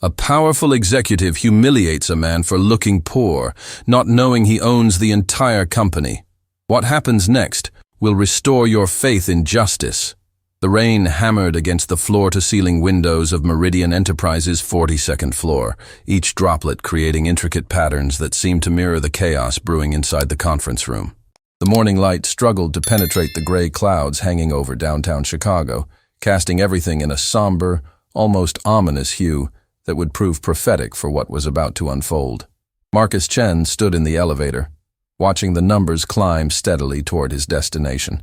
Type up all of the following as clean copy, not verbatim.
A powerful executive humiliates a man for looking poor, not knowing he owns the entire company. What happens next will restore your faith in justice. The rain hammered against the floor-to-ceiling windows of Meridian Enterprises' 42nd floor, each droplet creating intricate patterns that seemed to mirror the chaos brewing inside the conference room. The morning light struggled to penetrate the gray clouds hanging over downtown Chicago, casting everything in a somber, almost ominous hue that would prove prophetic for what was about to unfold. Marcus Chen stood in the elevator, watching the numbers climb steadily toward his destination.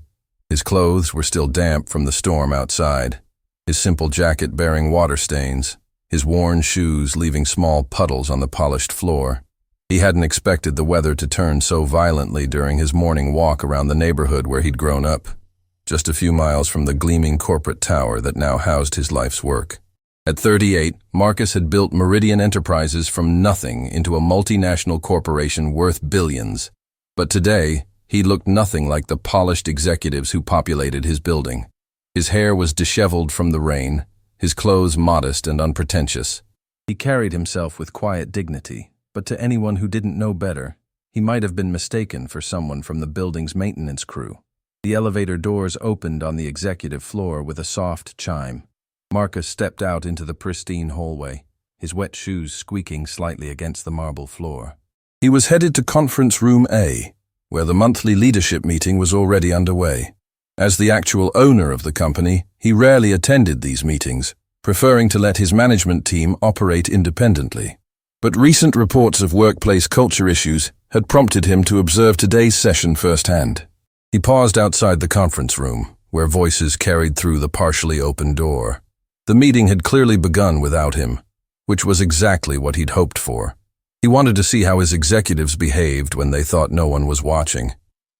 His clothes were still damp from the storm outside, his simple jacket bearing water stains, his worn shoes leaving small puddles on the polished floor. He hadn't expected the weather to turn so violently during his morning walk around the neighborhood where he'd grown up, just a few miles from the gleaming corporate tower that now housed his life's work. At 38, Marcus had built Meridian Enterprises from nothing into a multinational corporation worth billions. But today, he looked nothing like the polished executives who populated his building. His hair was disheveled from the rain, his clothes modest and unpretentious. He carried himself with quiet dignity, but to anyone who didn't know better, he might have been mistaken for someone from the building's maintenance crew. The elevator doors opened on the executive floor with a soft chime. Marcus stepped out into the pristine hallway, his wet shoes squeaking slightly against the marble floor. He was headed to Conference Room A, where the monthly leadership meeting was already underway. As the actual owner of the company, he rarely attended these meetings, preferring to let his management team operate independently. But recent reports of workplace culture issues had prompted him to observe today's session firsthand. He paused outside the conference room, where voices carried through the partially open door. The meeting had clearly begun without him, which was exactly what he'd hoped for. He wanted to see how his executives behaved when they thought no one was watching.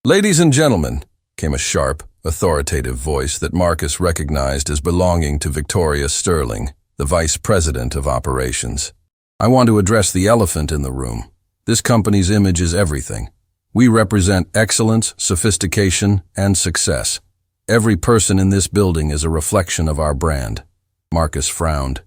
"Ladies and gentlemen," came a sharp, authoritative voice that Marcus recognized as belonging to Victoria Sterling, the vice president of operations. "I want to address the elephant in the room. This company's image is everything. We represent excellence, sophistication, and success. Every person in this building is a reflection of our brand." Marcus frowned.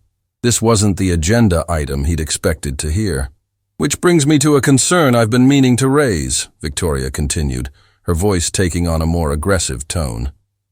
This wasn't the agenda item he'd expected to hear. "Which brings me to a concern I've been meaning to raise," Victoria continued, her voice taking on a more aggressive tone.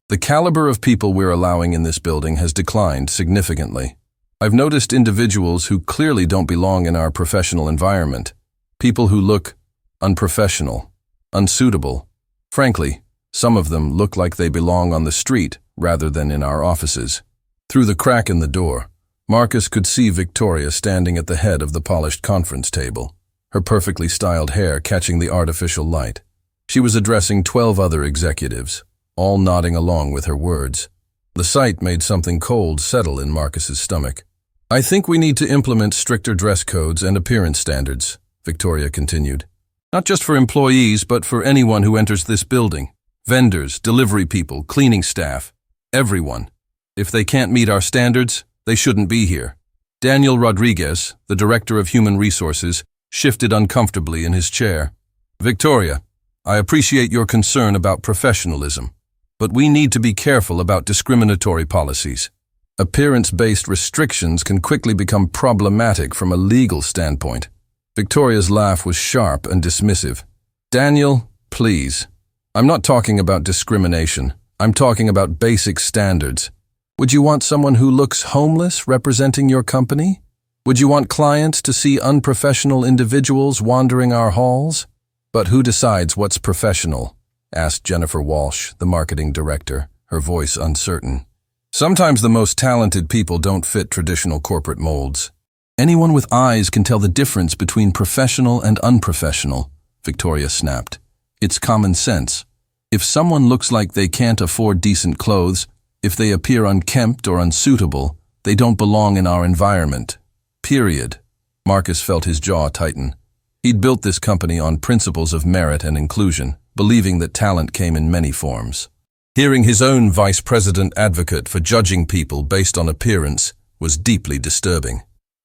"The caliber of people we're allowing in this building has declined significantly. I've noticed individuals who clearly don't belong in our professional environment. People who look unprofessional, unsuitable. Frankly, some of them look like they belong on the street rather than in our offices." Through the crack in the door, Marcus could see Victoria standing at the head of the polished conference table, her perfectly styled hair catching the artificial light. She was addressing 12 other executives, all nodding along with her words. The sight made something cold settle in Marcus's stomach. "I think we need to implement stricter dress codes and appearance standards," Victoria continued. "Not just for employees, but for anyone who enters this building. Vendors, delivery people, cleaning staff, everyone. If they can't meet our standards, they shouldn't be here." Daniel Rodriguez, the director of human resources, shifted uncomfortably in his chair. "Victoria, I appreciate your concern about professionalism, but we need to be careful about discriminatory policies. Appearance-based restrictions can quickly become problematic from a legal standpoint." Victoria's laugh was sharp and dismissive. "Daniel, please. I'm not talking about discrimination. I'm talking about basic standards. Would you want someone who looks homeless representing your company? Would you want clients to see unprofessional individuals wandering our halls?" "But who decides what's professional?" asked Jennifer Walsh, the marketing director, her voice uncertain. "Sometimes the most talented people don't fit traditional corporate molds. Anyone with eyes can tell the difference between professional and unprofessional," Victoria snapped. "It's common sense. If someone looks like they can't afford decent clothes, if they appear unkempt or unsuitable, they don't belong in our environment. Period." Marcus felt his jaw tighten. He'd built this company on principles of merit and inclusion, believing that talent came in many forms. Hearing his own vice president advocate for judging people based on appearance was deeply disturbing.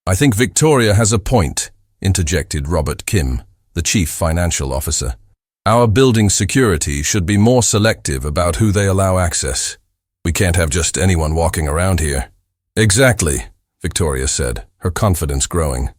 "I think Victoria has a point," interjected Robert Kim, the chief financial officer. "Our building security should be more selective about who they allow access. We can't have just anyone walking around here." "Exactly," Victoria said, her confidence growing.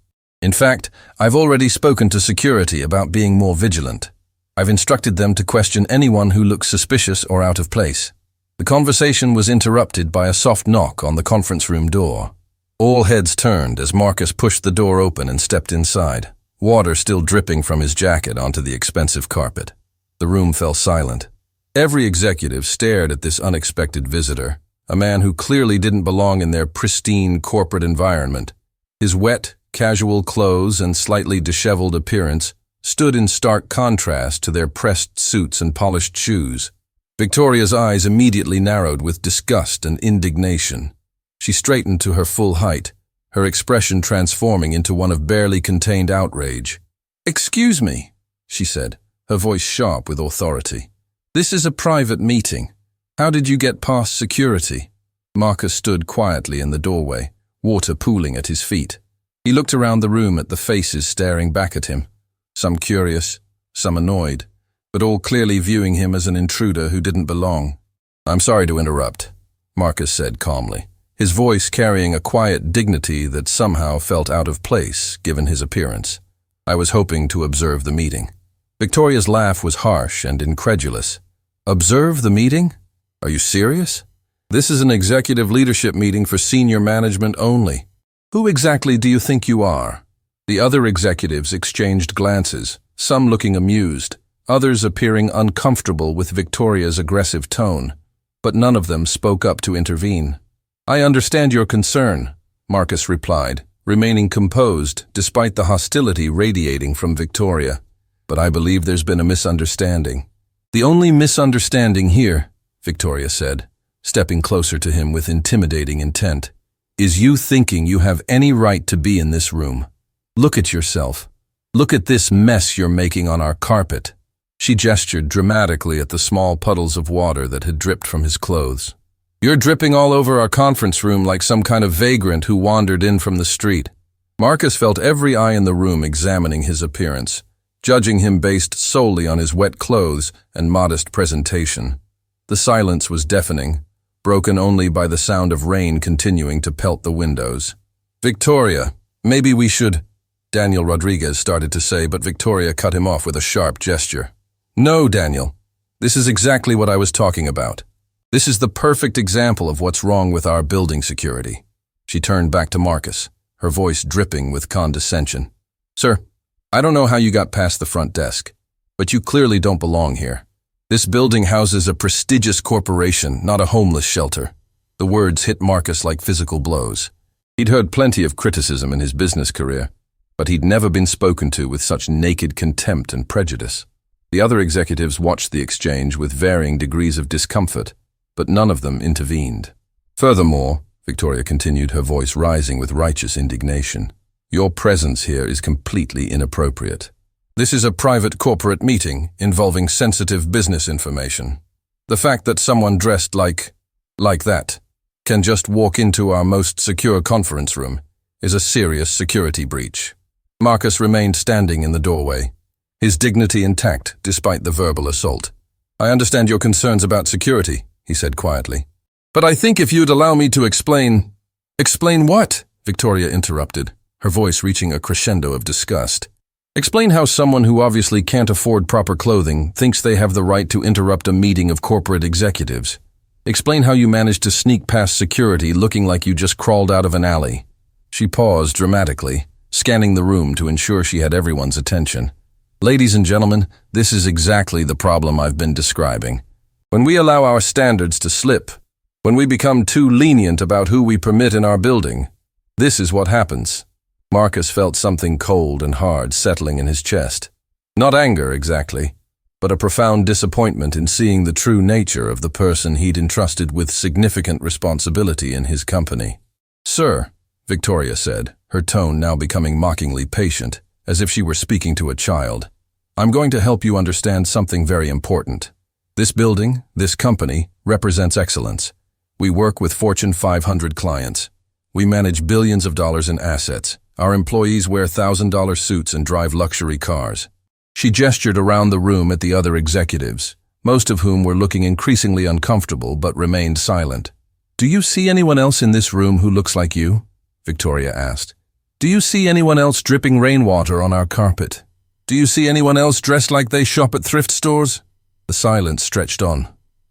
In fact, I've already spoken to security about being more vigilant. I've instructed them to question anyone who looks suspicious or out of place. The conversation was interrupted by a soft knock on the conference room door. All heads turned as Marcus pushed the door open and stepped inside, water still dripping from his jacket onto the expensive carpet. The room fell silent. Every executive stared at this unexpected visitor, a man who clearly didn't belong in their pristine corporate environment. His wet, casual clothes and slightly disheveled appearance stood in stark contrast to their pressed suits and polished shoes. Victoria's eyes immediately narrowed with disgust and indignation. She straightened to her full height, her expression transforming into one of barely contained outrage. "Excuse me," she said, her voice sharp with authority. "This is a private meeting. How did you get past security?" Marcus stood quietly in the doorway, water pooling at his feet. He looked around the room at the faces staring back at him, some curious, some annoyed, but all clearly viewing him as an intruder who didn't belong. "I'm sorry to interrupt," Marcus said calmly, his voice carrying a quiet dignity that somehow felt out of place given his appearance. "I was hoping to observe the meeting." Victoria's laugh was harsh and incredulous. "Observe the meeting? Are you serious? This is an executive leadership meeting for senior management only. Who exactly do you think you are?" The other executives exchanged glances, some looking amused, others appearing uncomfortable with Victoria's aggressive tone, but none of them spoke up to intervene. "I understand your concern," Marcus replied, remaining composed despite the hostility radiating from Victoria. "But I believe there's been a misunderstanding." "The only misunderstanding here," Victoria said, stepping closer to him with intimidating intent, "is you thinking you have any right to be in this room. Look at yourself. Look at this mess you're making on our carpet." She gestured dramatically at the small puddles of water that had dripped from his clothes. "You're dripping all over our conference room like some kind of vagrant who wandered in from the street." Marcus felt every eye in the room examining his appearance, judging him based solely on his wet clothes and modest presentation. The silence was deafening, broken only by the sound of rain continuing to pelt the windows. "Victoria, maybe we should—" Daniel Rodriguez started to say, but Victoria cut him off with a sharp gesture. "No, Daniel. This is exactly what I was talking about. This is the perfect example of what's wrong with our building security." She turned back to Marcus, her voice dripping with condescension. "Sir, I don't know how you got past the front desk, but you clearly don't belong here. This building houses a prestigious corporation, not a homeless shelter." The words hit Marcus like physical blows. He'd heard plenty of criticism in his business career, but he'd never been spoken to with such naked contempt and prejudice. The other executives watched the exchange with varying degrees of discomfort, but none of them intervened. "Furthermore," Victoria continued, her voice rising with righteous indignation, "your presence here is completely inappropriate. This is a private corporate meeting involving sensitive business information. The fact that someone dressed like that can just walk into our most secure conference room is a serious security breach." Marcus remained standing in the doorway, his dignity intact despite the verbal assault. "I understand your concerns about security," he said quietly. "But I think if you'd allow me to explain—" "Explain what?" Victoria interrupted, her voice reaching a crescendo of disgust. "Explain how someone who obviously can't afford proper clothing thinks they have the right to interrupt a meeting of corporate executives. Explain how you managed to sneak past security looking like you just crawled out of an alley." She paused dramatically, scanning the room to ensure she had everyone's attention. "Ladies and gentlemen, this is exactly the problem I've been describing. When we allow our standards to slip, when we become too lenient about who we permit in our building, this is what happens." Marcus felt something cold and hard settling in his chest. Not anger exactly, but a profound disappointment in seeing the true nature of the person he'd entrusted with significant responsibility in his company. "Sir," Victoria said, her tone now becoming mockingly patient, as if she were speaking to a child, "I'm going to help you understand something very important. This building, this company, represents excellence. We work with Fortune 500 clients. We manage billions of dollars in assets. Our employees wear $1,000 suits and drive luxury cars." She gestured around the room at the other executives, most of whom were looking increasingly uncomfortable but remained silent. "Do you see anyone else in this room who looks like you?" Victoria asked. "Do you see anyone else dripping rainwater on our carpet? Do you see anyone else dressed like they shop at thrift stores?" The silence stretched on,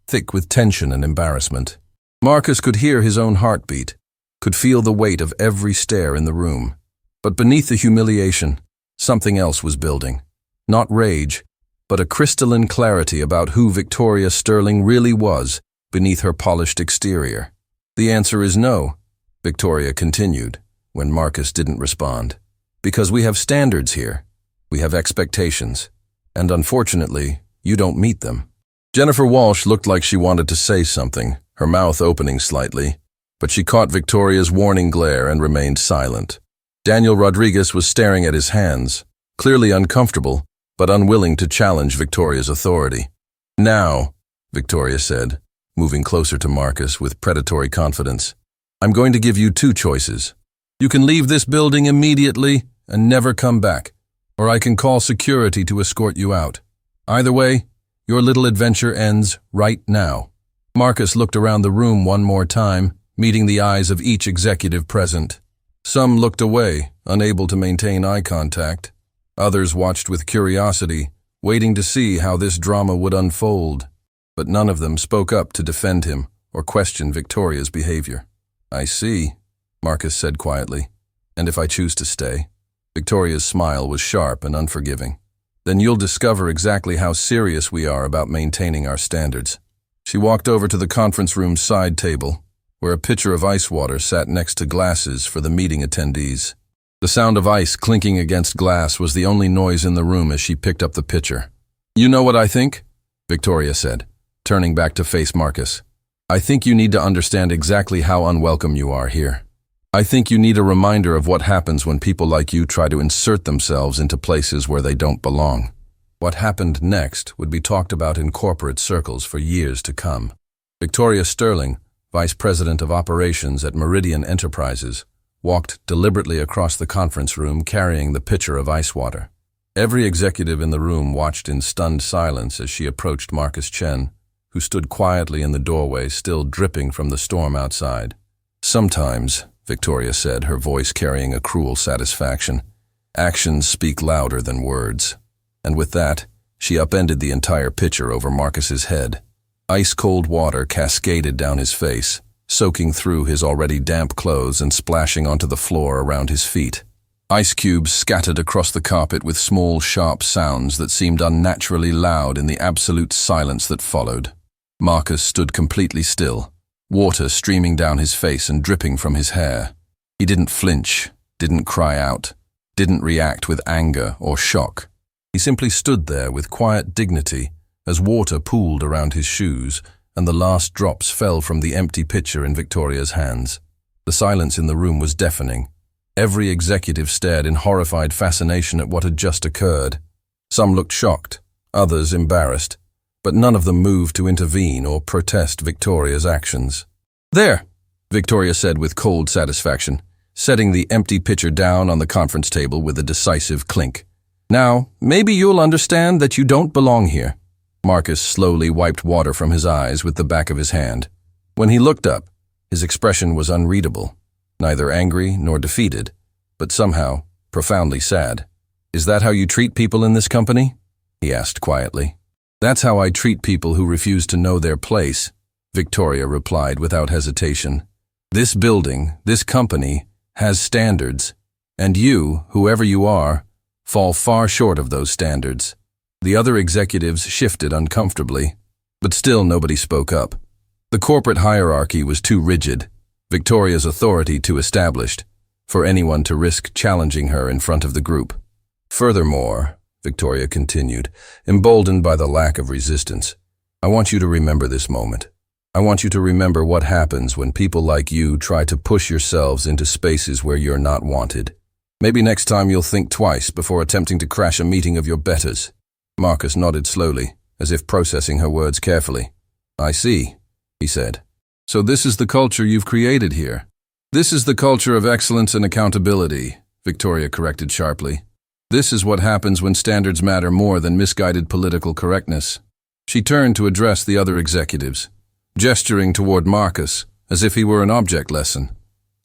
thick with tension and embarrassment. Marcus could hear his own heartbeat, could feel the weight of every stare in the room. But beneath the humiliation, something else was building. Not rage, but a crystalline clarity about who Victoria Sterling really was beneath her polished exterior. "The answer is no," Victoria continued, when Marcus didn't respond. "Because we have standards here. We have expectations. And unfortunately, you don't meet them." Jennifer Walsh looked like she wanted to say something, her mouth opening slightly, but she caught Victoria's warning glare and remained silent. Daniel Rodriguez was staring at his hands, clearly uncomfortable, but unwilling to challenge Victoria's authority. "Now," Victoria said, moving closer to Marcus with predatory confidence, "I'm going to give you two choices. You can leave this building immediately and never come back, or I can call security to escort you out. Either way, your little adventure ends right now." Marcus looked around the room one more time, meeting the eyes of each executive present. Some looked away, unable to maintain eye contact. Others watched with curiosity, waiting to see how this drama would unfold. But none of them spoke up to defend him or question Victoria's behavior. "I see," Marcus said quietly. "And if I choose to stay?" Victoria's smile was sharp and unforgiving. "Then you'll discover exactly how serious we are about maintaining our standards." She walked over to the conference room's side table, where a pitcher of ice water sat next to glasses for the meeting attendees. The sound of ice clinking against glass was the only noise in the room as she picked up the pitcher. "You know what I think?" Victoria said, turning back to face Marcus. "I think you need to understand exactly how unwelcome you are here. I think you need a reminder of what happens when people like you try to insert themselves into places where they don't belong." What happened next would be talked about in corporate circles for years to come. Victoria Sterling, Vice President of Operations at Meridian Enterprises, walked deliberately across the conference room carrying the pitcher of ice water. Every executive in the room watched in stunned silence as she approached Marcus Chen, who stood quietly in the doorway, still dripping from the storm outside. "Sometimes," Victoria said, her voice carrying a cruel satisfaction, "actions speak louder than words." And with that, she upended the entire pitcher over Marcus's head. Ice-cold water cascaded down his face, soaking through his already damp clothes and splashing onto the floor around his feet. Ice cubes scattered across the carpet with small, sharp sounds that seemed unnaturally loud in the absolute silence that followed. Marcus stood completely still, water streaming down his face and dripping from his hair. He didn't flinch, didn't cry out, didn't react with anger or shock. He simply stood there with quiet dignity as water pooled around his shoes and the last drops fell from the empty pitcher in Victoria's hands. The silence in the room was deafening. Every executive stared in horrified fascination at what had just occurred. Some looked shocked, others embarrassed, but none of them moved to intervene or protest Victoria's actions. "There," Victoria said with cold satisfaction, setting the empty pitcher down on the conference table with a decisive clink. "Now, maybe you'll understand that you don't belong here." Marcus slowly wiped water from his eyes with the back of his hand. When he looked up, his expression was unreadable, neither angry nor defeated, but somehow profoundly sad. "Is that how you treat people in this company?" he asked quietly. "That's how I treat people who refuse to know their place," Victoria replied without hesitation. "This building, this company, has standards, and you, whoever you are, fall far short of those standards." The other executives shifted uncomfortably, but still nobody spoke up. The corporate hierarchy was too rigid, Victoria's authority too established, for anyone to risk challenging her in front of the group. "Furthermore," Victoria continued, emboldened by the lack of resistance, "I want you to remember this moment. I want you to remember what happens when people like you try to push yourselves into spaces where you're not wanted. Maybe next time you'll think twice before attempting to crash a meeting of your betters." Marcus nodded slowly, as if processing her words carefully. "I see," he said. "So this is the culture you've created here." "This is the culture of excellence and accountability," Victoria corrected sharply. "This is what happens when standards matter more than misguided political correctness." She turned to address the other executives, gesturing toward Marcus as if he were an object lesson.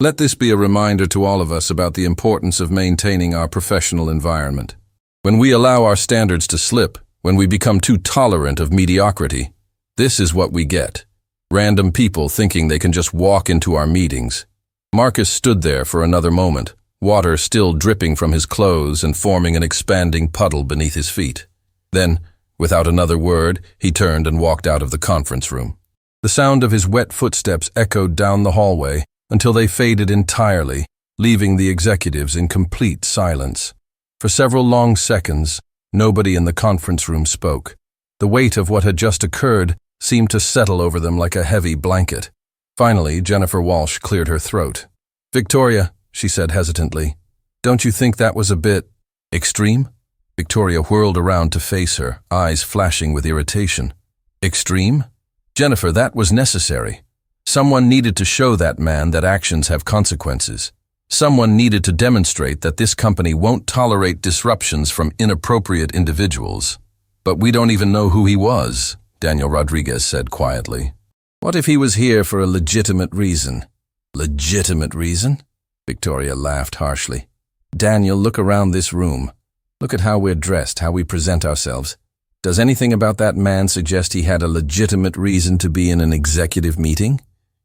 Let this be a reminder to all of us about the importance of maintaining our professional environment. When we allow our standards to slip, when we become too tolerant of mediocrity, this is what we get. Random people thinking they can just walk into our meetings. Marcus stood there for another moment, water still dripping from his clothes and forming an expanding puddle beneath his feet. Then, without another word, he turned and walked out of the conference room. The sound of his wet footsteps echoed down the hallway until they faded entirely, leaving the executives in complete silence. For several long seconds, nobody in the conference room spoke. The weight of what had just occurred seemed to settle over them like a heavy blanket. Finally, Jennifer Walsh cleared her throat. "Victoria," she said hesitantly, "don't you think that was a bit extreme?" Victoria whirled around to face her, eyes flashing with irritation. "Extreme? Jennifer, that was necessary. Someone needed to show that man that actions have consequences. Someone needed to demonstrate that this company won't tolerate disruptions from inappropriate individuals. But we don't even know who he was," Daniel Rodriguez said quietly. "What if he was here for a legitimate reason?" "Legitimate reason?" Victoria laughed harshly. "Daniel, look around this room. Look at how we're dressed, how we present ourselves. Does anything about that man suggest he had a legitimate reason to be in an executive meeting?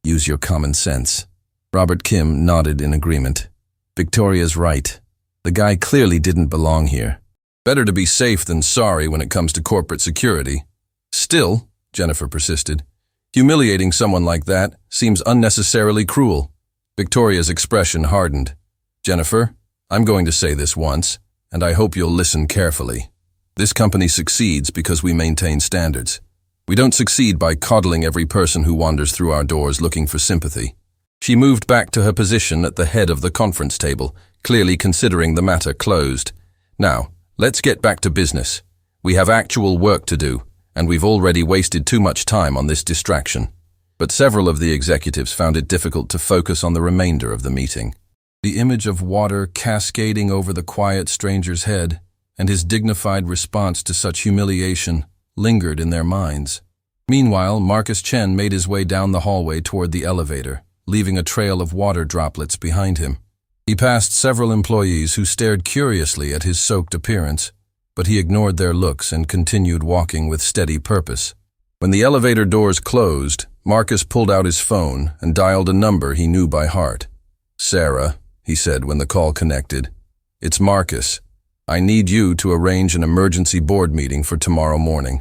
Use your common sense." Robert Kim nodded in agreement. "Victoria's right. The guy clearly didn't belong here. Better to be safe than sorry when it comes to corporate security. Still," Jennifer persisted, "humiliating someone like that seems unnecessarily cruel." Victoria's expression hardened. "Jennifer, I'm going to say this once, and I hope you'll listen carefully. This company succeeds because we maintain standards. We don't succeed by coddling every person who wanders through our doors looking for sympathy." She moved back to her position at the head of the conference table, clearly considering the matter closed. "Now, let's get back to business. We have actual work to do, and we've already wasted too much time on this distraction." But several of the executives found it difficult to focus on the remainder of the meeting. The image of water cascading over the quiet stranger's head and his dignified response to such humiliation lingered in their minds. Meanwhile, Marcus Chen made his way down the hallway toward the elevator, leaving a trail of water droplets behind him. He passed several employees who stared curiously at his soaked appearance, but he ignored their looks and continued walking with steady purpose. When the elevator doors closed, Marcus pulled out his phone and dialed a number he knew by heart. "Sarah," he said when the call connected, "it's Marcus. I need you to arrange an emergency board meeting for tomorrow morning.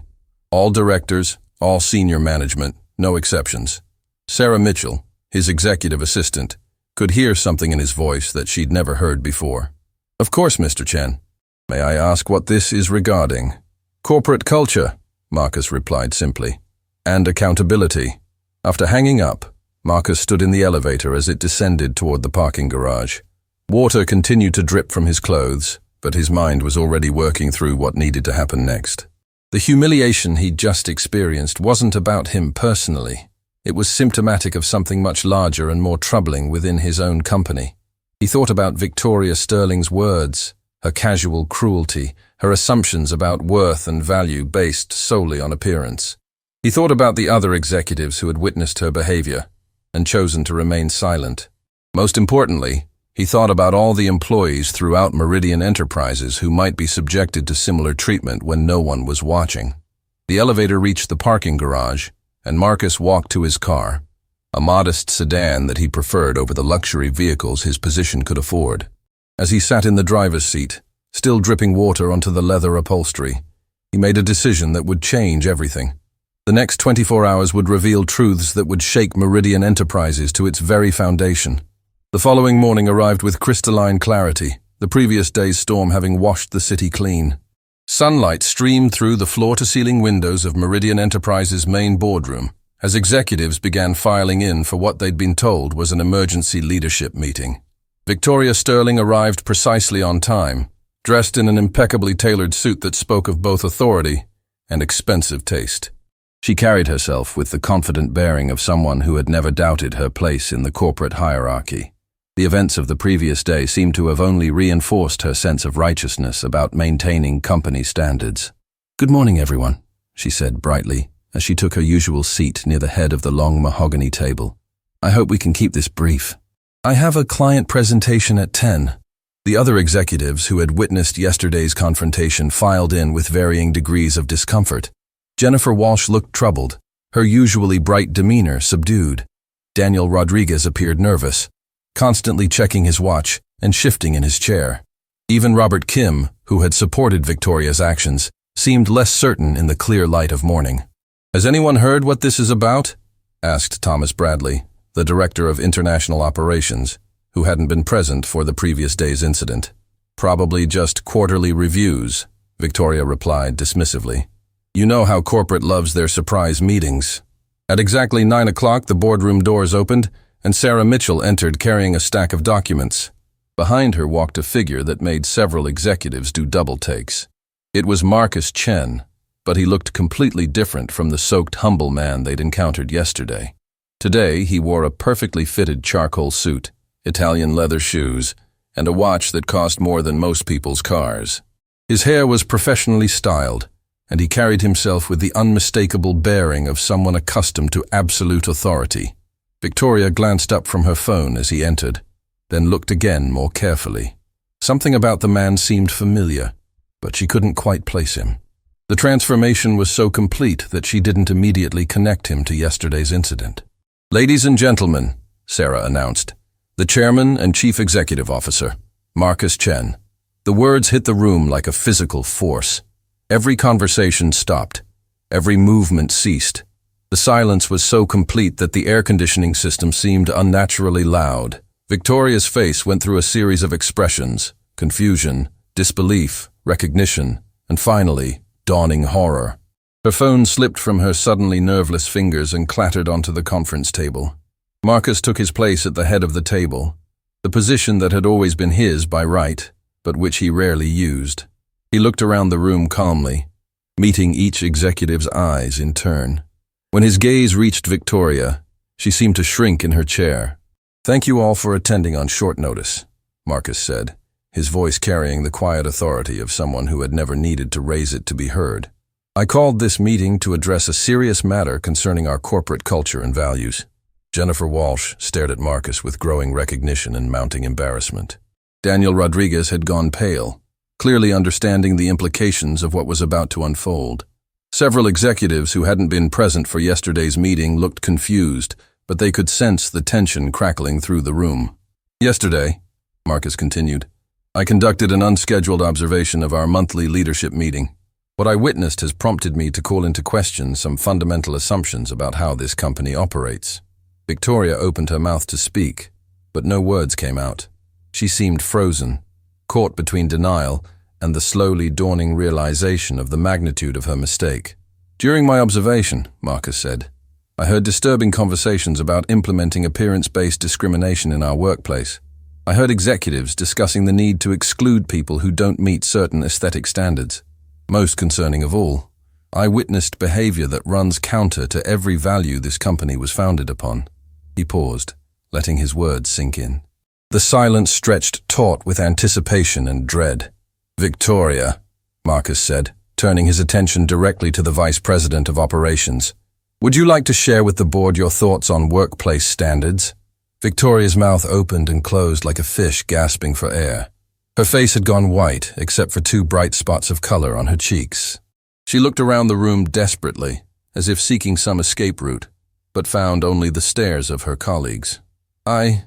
All directors, all senior management, no exceptions." Sarah Mitchell, his executive assistant, could hear something in his voice that she'd never heard before. "Of course, Mr. Chen. May I ask what this is regarding?" "Corporate culture," Marcus replied simply, "and accountability." After hanging up, Marcus stood in the elevator as it descended toward the parking garage. Water continued to drip from his clothes, but his mind was already working through what needed to happen next. The humiliation he'd just experienced wasn't about him personally. It was symptomatic of something much larger and more troubling within his own company. He thought about Victoria Sterling's words, her casual cruelty, her assumptions about worth and value based solely on appearance. He thought about the other executives who had witnessed her behavior and chosen to remain silent. Most importantly, he thought about all the employees throughout Meridian Enterprises who might be subjected to similar treatment when no one was watching. The elevator reached the parking garage, and Marcus walked to his car, a modest sedan that he preferred over the luxury vehicles his position could afford. As he sat in the driver's seat, still dripping water onto the leather upholstery, he made a decision that would change everything. The next 24 hours would reveal truths that would shake Meridian Enterprises to its very foundation. The following morning arrived with crystalline clarity, the previous day's storm having washed the city clean. Sunlight streamed through the floor-to-ceiling windows of Meridian Enterprises' main boardroom as executives began filing in for what they'd been told was an emergency leadership meeting. Victoria Sterling arrived precisely on time, dressed in an impeccably tailored suit that spoke of both authority and expensive taste. She carried herself with the confident bearing of someone who had never doubted her place in the corporate hierarchy. The events of the previous day seemed to have only reinforced her sense of righteousness about maintaining company standards. "Good morning, everyone," she said brightly as she took her usual seat near the head of the long mahogany table. "I hope we can keep this brief." I have a client presentation at 10. The other executives who had witnessed yesterday's confrontation filed in with varying degrees of discomfort. Jennifer Walsh looked troubled, her usually bright demeanor subdued. Daniel Rodriguez appeared nervous, constantly checking his watch and shifting in his chair. Even Robert Kim, who had supported Victoria's actions, seemed less certain in the clear light of morning. "Has anyone heard what this is about?" asked Thomas Bradley, the director of international operations, who hadn't been present for the previous day's incident. "Probably just quarterly reviews," Victoria replied dismissively. "You know how corporate loves their surprise meetings." At exactly 9 o'clock, the boardroom doors opened, and Sarah Mitchell entered carrying a stack of documents. Behind her walked a figure that made several executives do double takes. It was Marcus Chen, but he looked completely different from the soaked, humble man they'd encountered yesterday. Today, he wore a perfectly fitted charcoal suit, Italian leather shoes, and a watch that cost more than most people's cars. His hair was professionally styled, and he carried himself with the unmistakable bearing of someone accustomed to absolute authority. Victoria glanced up from her phone as he entered, then looked again more carefully. Something about the man seemed familiar, but she couldn't quite place him. The transformation was so complete that she didn't immediately connect him to yesterday's incident. "Ladies and gentlemen," Sarah announced, "the chairman and chief executive officer, Marcus Chen." The words hit the room like a physical force. Every conversation stopped. Every movement ceased. The silence was so complete that the air conditioning system seemed unnaturally loud. Victoria's face went through a series of expressions: confusion, disbelief, recognition, and finally, dawning horror. Her phone slipped from her suddenly nerveless fingers and clattered onto the conference table. Marcus took his place at the head of the table, the position that had always been his by right, but which he rarely used. He looked around the room calmly, meeting each executive's eyes in turn. When his gaze reached Victoria, she seemed to shrink in her chair. "Thank you all for attending on short notice," Marcus said, his voice carrying the quiet authority of someone who had never needed to raise it to be heard. "I called this meeting to address a serious matter concerning our corporate culture and values." Jennifer Walsh stared at Marcus with growing recognition and mounting embarrassment. Daniel Rodriguez had gone pale, clearly understanding the implications of what was about to unfold. Several executives who hadn't been present for yesterday's meeting looked confused, but they could sense the tension crackling through the room. "Yesterday," Marcus continued, "I conducted an unscheduled observation of our monthly leadership meeting. What I witnessed has prompted me to call into question some fundamental assumptions about how this company operates." Victoria opened her mouth to speak, but no words came out. She seemed frozen, caught between denial and the slowly dawning realization of the magnitude of her mistake. "During my observation," Marcus said, "I heard disturbing conversations about implementing appearance-based discrimination in our workplace. I heard executives discussing the need to exclude people who don't meet certain aesthetic standards. Most concerning of all, I witnessed behavior that runs counter to every value this company was founded upon." He paused, letting his words sink in. The silence stretched taut with anticipation and dread. "Victoria," Marcus said, turning his attention directly to the vice president of operations, "would you like to share with the board your thoughts on workplace standards?" Victoria's mouth opened and closed like a fish gasping for air. Her face had gone white, except for 2 bright spots of color on her cheeks. She looked around the room desperately, as if seeking some escape route, but found only the stares of her colleagues. I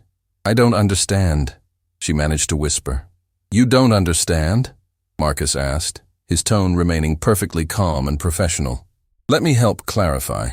don't understand," she managed to whisper. "You don't understand?" Marcus asked, his tone remaining perfectly calm and professional. "Let me help clarify.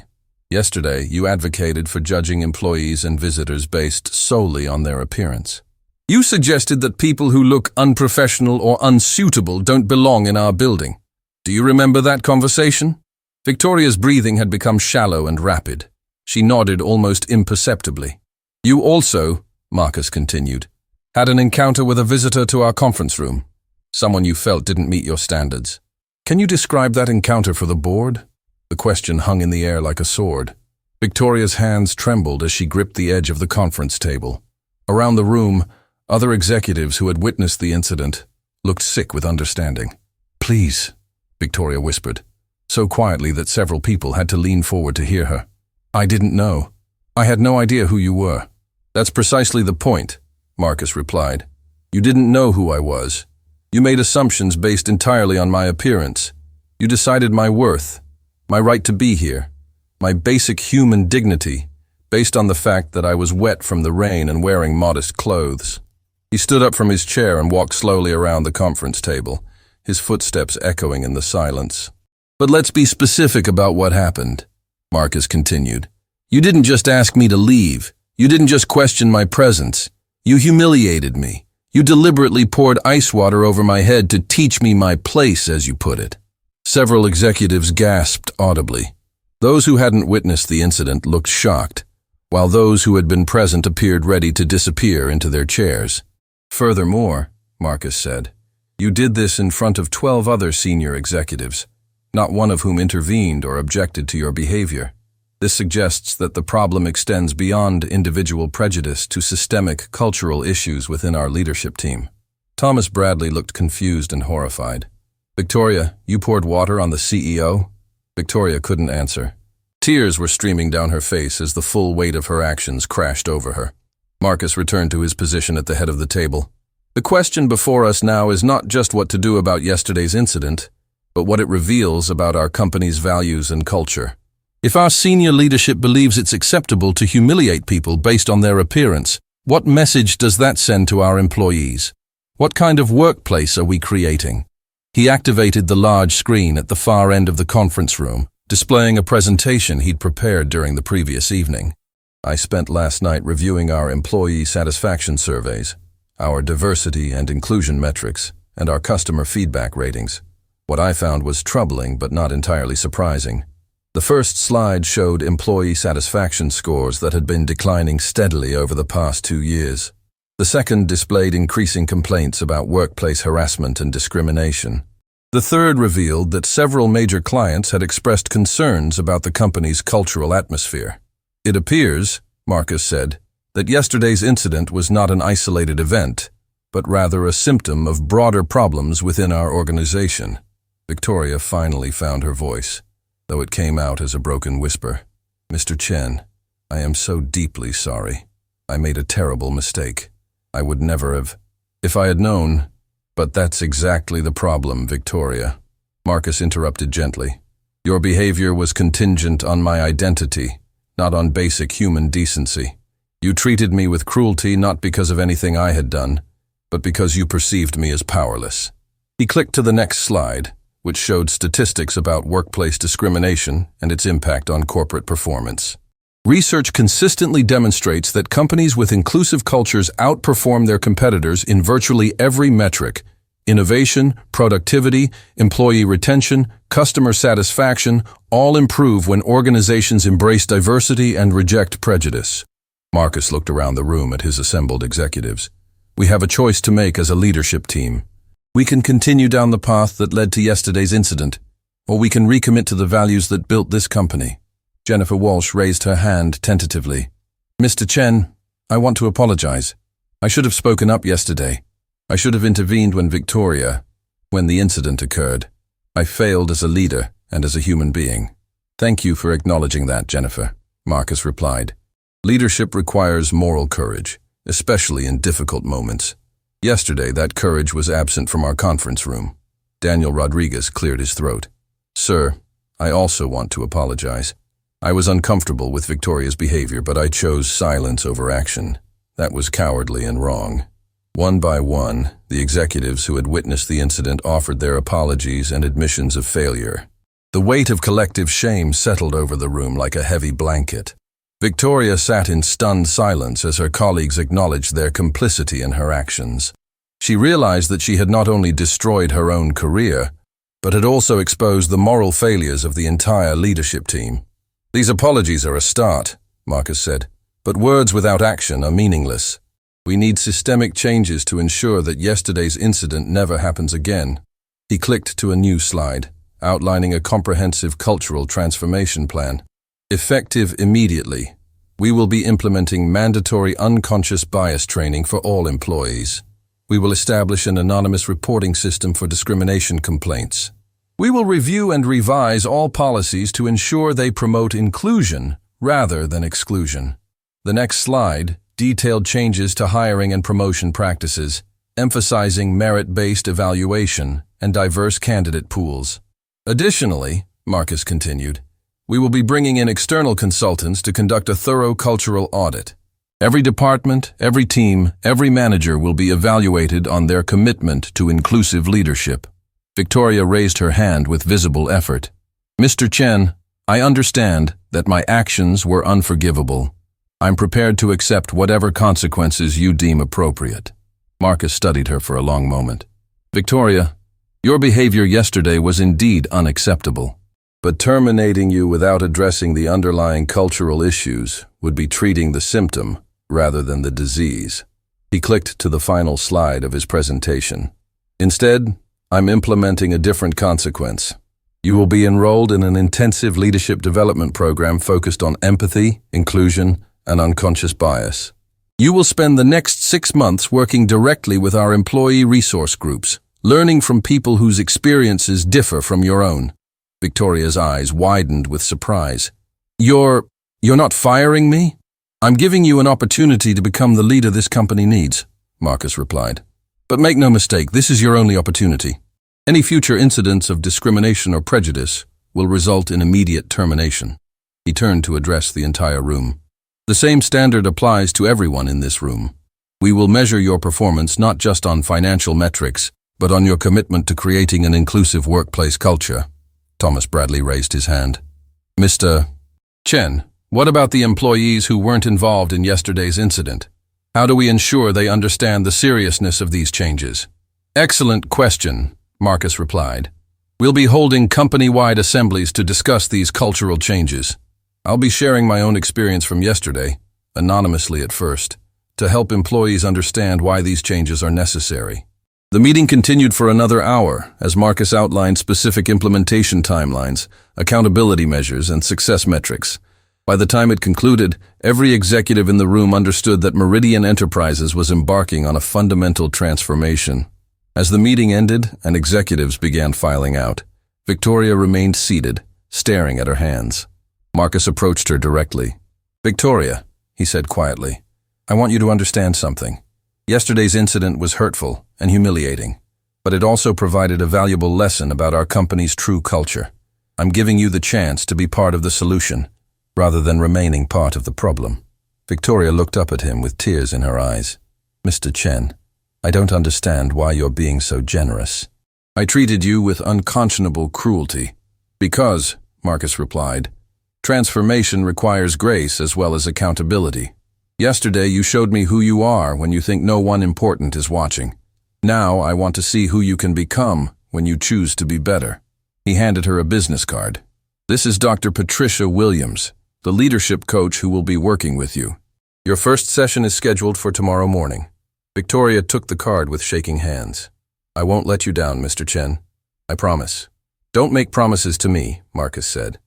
Yesterday, you advocated for judging employees and visitors based solely on their appearance. You suggested that people who look unprofessional or unsuitable don't belong in our building. Do you remember that conversation?" Victoria's breathing had become shallow and rapid. She nodded almost imperceptibly. "You also," Marcus continued, "had an encounter with a visitor to our conference room, someone you felt didn't meet your standards. Can you describe that encounter for the board?" The question hung in the air like a sword. Victoria's hands trembled as she gripped the edge of the conference table. Around the room, other executives who had witnessed the incident looked sick with understanding. "Please," Victoria whispered, so quietly that several people had to lean forward to hear her. "I didn't know. I had no idea who you were." That's precisely the point, Marcus replied. You didn't know who I was. You made assumptions based entirely on my appearance. You decided my worth, my right to be here, my basic human dignity, based on the fact that I was wet from the rain and wearing modest clothes. He stood up from his chair and walked slowly around the conference table, his footsteps echoing in the silence. But let's be specific about what happened, Marcus continued. You didn't just ask me to leave. You didn't just question my presence. You humiliated me. You deliberately poured ice water over my head to teach me my place, as you put it. Several executives gasped audibly. Those who hadn't witnessed the incident looked shocked, while those who had been present appeared ready to disappear into their chairs. Furthermore, Marcus said, you did this in front of 12 other senior executives, not one of whom intervened or objected to your behavior. This suggests that the problem extends beyond individual prejudice to systemic cultural issues within our leadership team. Thomas Bradley looked confused and horrified. Victoria, you poured water on the CEO? Victoria couldn't answer. Tears were streaming down her face as the full weight of her actions crashed over her. Marcus returned to his position at the head of the table. The question before us now is not just what to do about yesterday's incident, but what it reveals about our company's values and culture. If our senior leadership believes it's acceptable to humiliate people based on their appearance, what message does that send to our employees? What kind of workplace are we creating? He activated the large screen at the far end of the conference room, displaying a presentation he'd prepared during the previous evening. I spent last night reviewing our employee satisfaction surveys, our diversity and inclusion metrics, and our customer feedback ratings. What I found was troubling but not entirely surprising. The first slide showed employee satisfaction scores that had been declining steadily over the past 2 years. The second displayed increasing complaints about workplace harassment and discrimination. The third revealed that several major clients had expressed concerns about the company's cultural atmosphere. It appears, Marcus said, that yesterday's incident was not an isolated event, but rather a symptom of broader problems within our organization. Victoria finally found her voice, though it came out as a broken whisper. Mr. Chen, I am so deeply sorry. I made a terrible mistake. I would never have, if I had known. But that's exactly the problem, Victoria. Marcus interrupted gently. Your behavior was contingent on my identity, not on basic human decency. You treated me with cruelty not because of anything I had done, but because you perceived me as powerless. He clicked to the next slide, which showed statistics about workplace discrimination and its impact on corporate performance. Research consistently demonstrates that companies with inclusive cultures outperform their competitors in virtually every metric: innovation, productivity, employee retention, customer satisfaction, all improve when organizations embrace diversity and reject prejudice. Marcus looked around the room at his assembled executives. We have a choice to make as a leadership team. We can continue down the path that led to yesterday's incident, or we can recommit to the values that built this company. Jennifer Walsh raised her hand tentatively. Mr. Chen, I want to apologize. I should have spoken up yesterday. I should have intervened when the incident occurred. I failed as a leader and as a human being. Thank you for acknowledging that, Jennifer, Marcus replied. Leadership requires moral courage, especially in difficult moments. Yesterday, that courage was absent from our conference room. Daniel Rodriguez cleared his throat. Sir, I also want to apologize. I was uncomfortable with Victoria's behavior, but I chose silence over action. That was cowardly and wrong. One by one, the executives who had witnessed the incident offered their apologies and admissions of failure. The weight of collective shame settled over the room like a heavy blanket. Victoria sat in stunned silence as her colleagues acknowledged their complicity in her actions. She realized that she had not only destroyed her own career, but had also exposed the moral failures of the entire leadership team. These apologies are a start, Marcus said, but words without action are meaningless. We need systemic changes to ensure that yesterday's incident never happens again. He clicked to a new slide, outlining a comprehensive cultural transformation plan. Effective immediately, we will be implementing mandatory unconscious bias training for all employees. We will establish an anonymous reporting system for discrimination complaints. We will review and revise all policies to ensure they promote inclusion rather than exclusion. The next slide detailed changes to hiring and promotion practices, emphasizing merit-based evaluation and diverse candidate pools. Additionally, Marcus continued, we will be bringing in external consultants to conduct a thorough cultural audit. Every department, every team, every manager will be evaluated on their commitment to inclusive leadership. Victoria raised her hand with visible effort. Mr. Chen, I understand that my actions were unforgivable. I'm prepared to accept whatever consequences you deem appropriate. Marcus studied her for a long moment. Victoria, your behavior yesterday was indeed unacceptable. But terminating you without addressing the underlying cultural issues would be treating the symptom rather than the disease. He clicked to the final slide of his presentation. Instead, I'm implementing a different consequence. You will be enrolled in an intensive leadership development program focused on empathy, inclusion, and unconscious bias. You will spend the next 6 months working directly with our employee resource groups, learning from people whose experiences differ from your own. Victoria's eyes widened with surprise. You're not firing me? I'm giving you an opportunity to become the leader this company needs, Marcus replied. But make no mistake, this is your only opportunity. Any future incidents of discrimination or prejudice will result in immediate termination. He turned to address the entire room. The same standard applies to everyone in this room. We will measure your performance not just on financial metrics, but on your commitment to creating an inclusive workplace culture. Thomas Bradley raised his hand. Mr. Chen, what about the employees who weren't involved in yesterday's incident? How do we ensure they understand the seriousness of these changes? Excellent question, Marcus replied. We'll be holding company-wide assemblies to discuss these cultural changes. I'll be sharing my own experience from yesterday, anonymously at first, to help employees understand why these changes are necessary. The meeting continued for another hour as Marcus outlined specific implementation timelines, accountability measures, and success metrics. By the time it concluded, every executive in the room understood that Meridian Enterprises was embarking on a fundamental transformation. As the meeting ended and executives began filing out, Victoria remained seated, staring at her hands. Marcus approached her directly. Victoria, he said quietly, I want you to understand something. Yesterday's incident was hurtful and humiliating, but it also provided a valuable lesson about our company's true culture. I'm giving you the chance to be part of the solution, rather than remaining part of the problem. Victoria looked up at him with tears in her eyes. Mr. Chen, I don't understand why you're being so generous. I treated you with unconscionable cruelty. Because, Marcus replied, transformation requires grace as well as accountability. Yesterday you showed me who you are when you think no one important is watching. Now I want to see who you can become when you choose to be better. He handed her a business card. This is Dr. Patricia Williams, the leadership coach who will be working with you. Your first session is scheduled for tomorrow morning. Victoria took the card with shaking hands. I won't let you down, Mr. Chen. I promise. Don't make promises to me, Marcus said.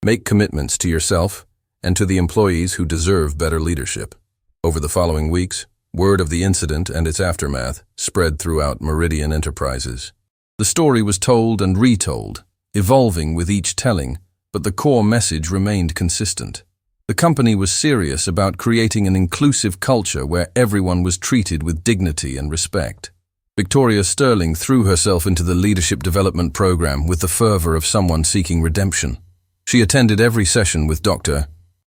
Make commitments to yourself and to the employees who deserve better leadership. Over the following weeks, word of the incident and its aftermath spread throughout Meridian Enterprises. The story was told and retold, evolving with each telling, but the core message remained consistent. The company was serious about creating an inclusive culture where everyone was treated with dignity and respect. Victoria Sterling threw herself into the leadership development program with the fervor of someone seeking redemption. She attended every session with Dr.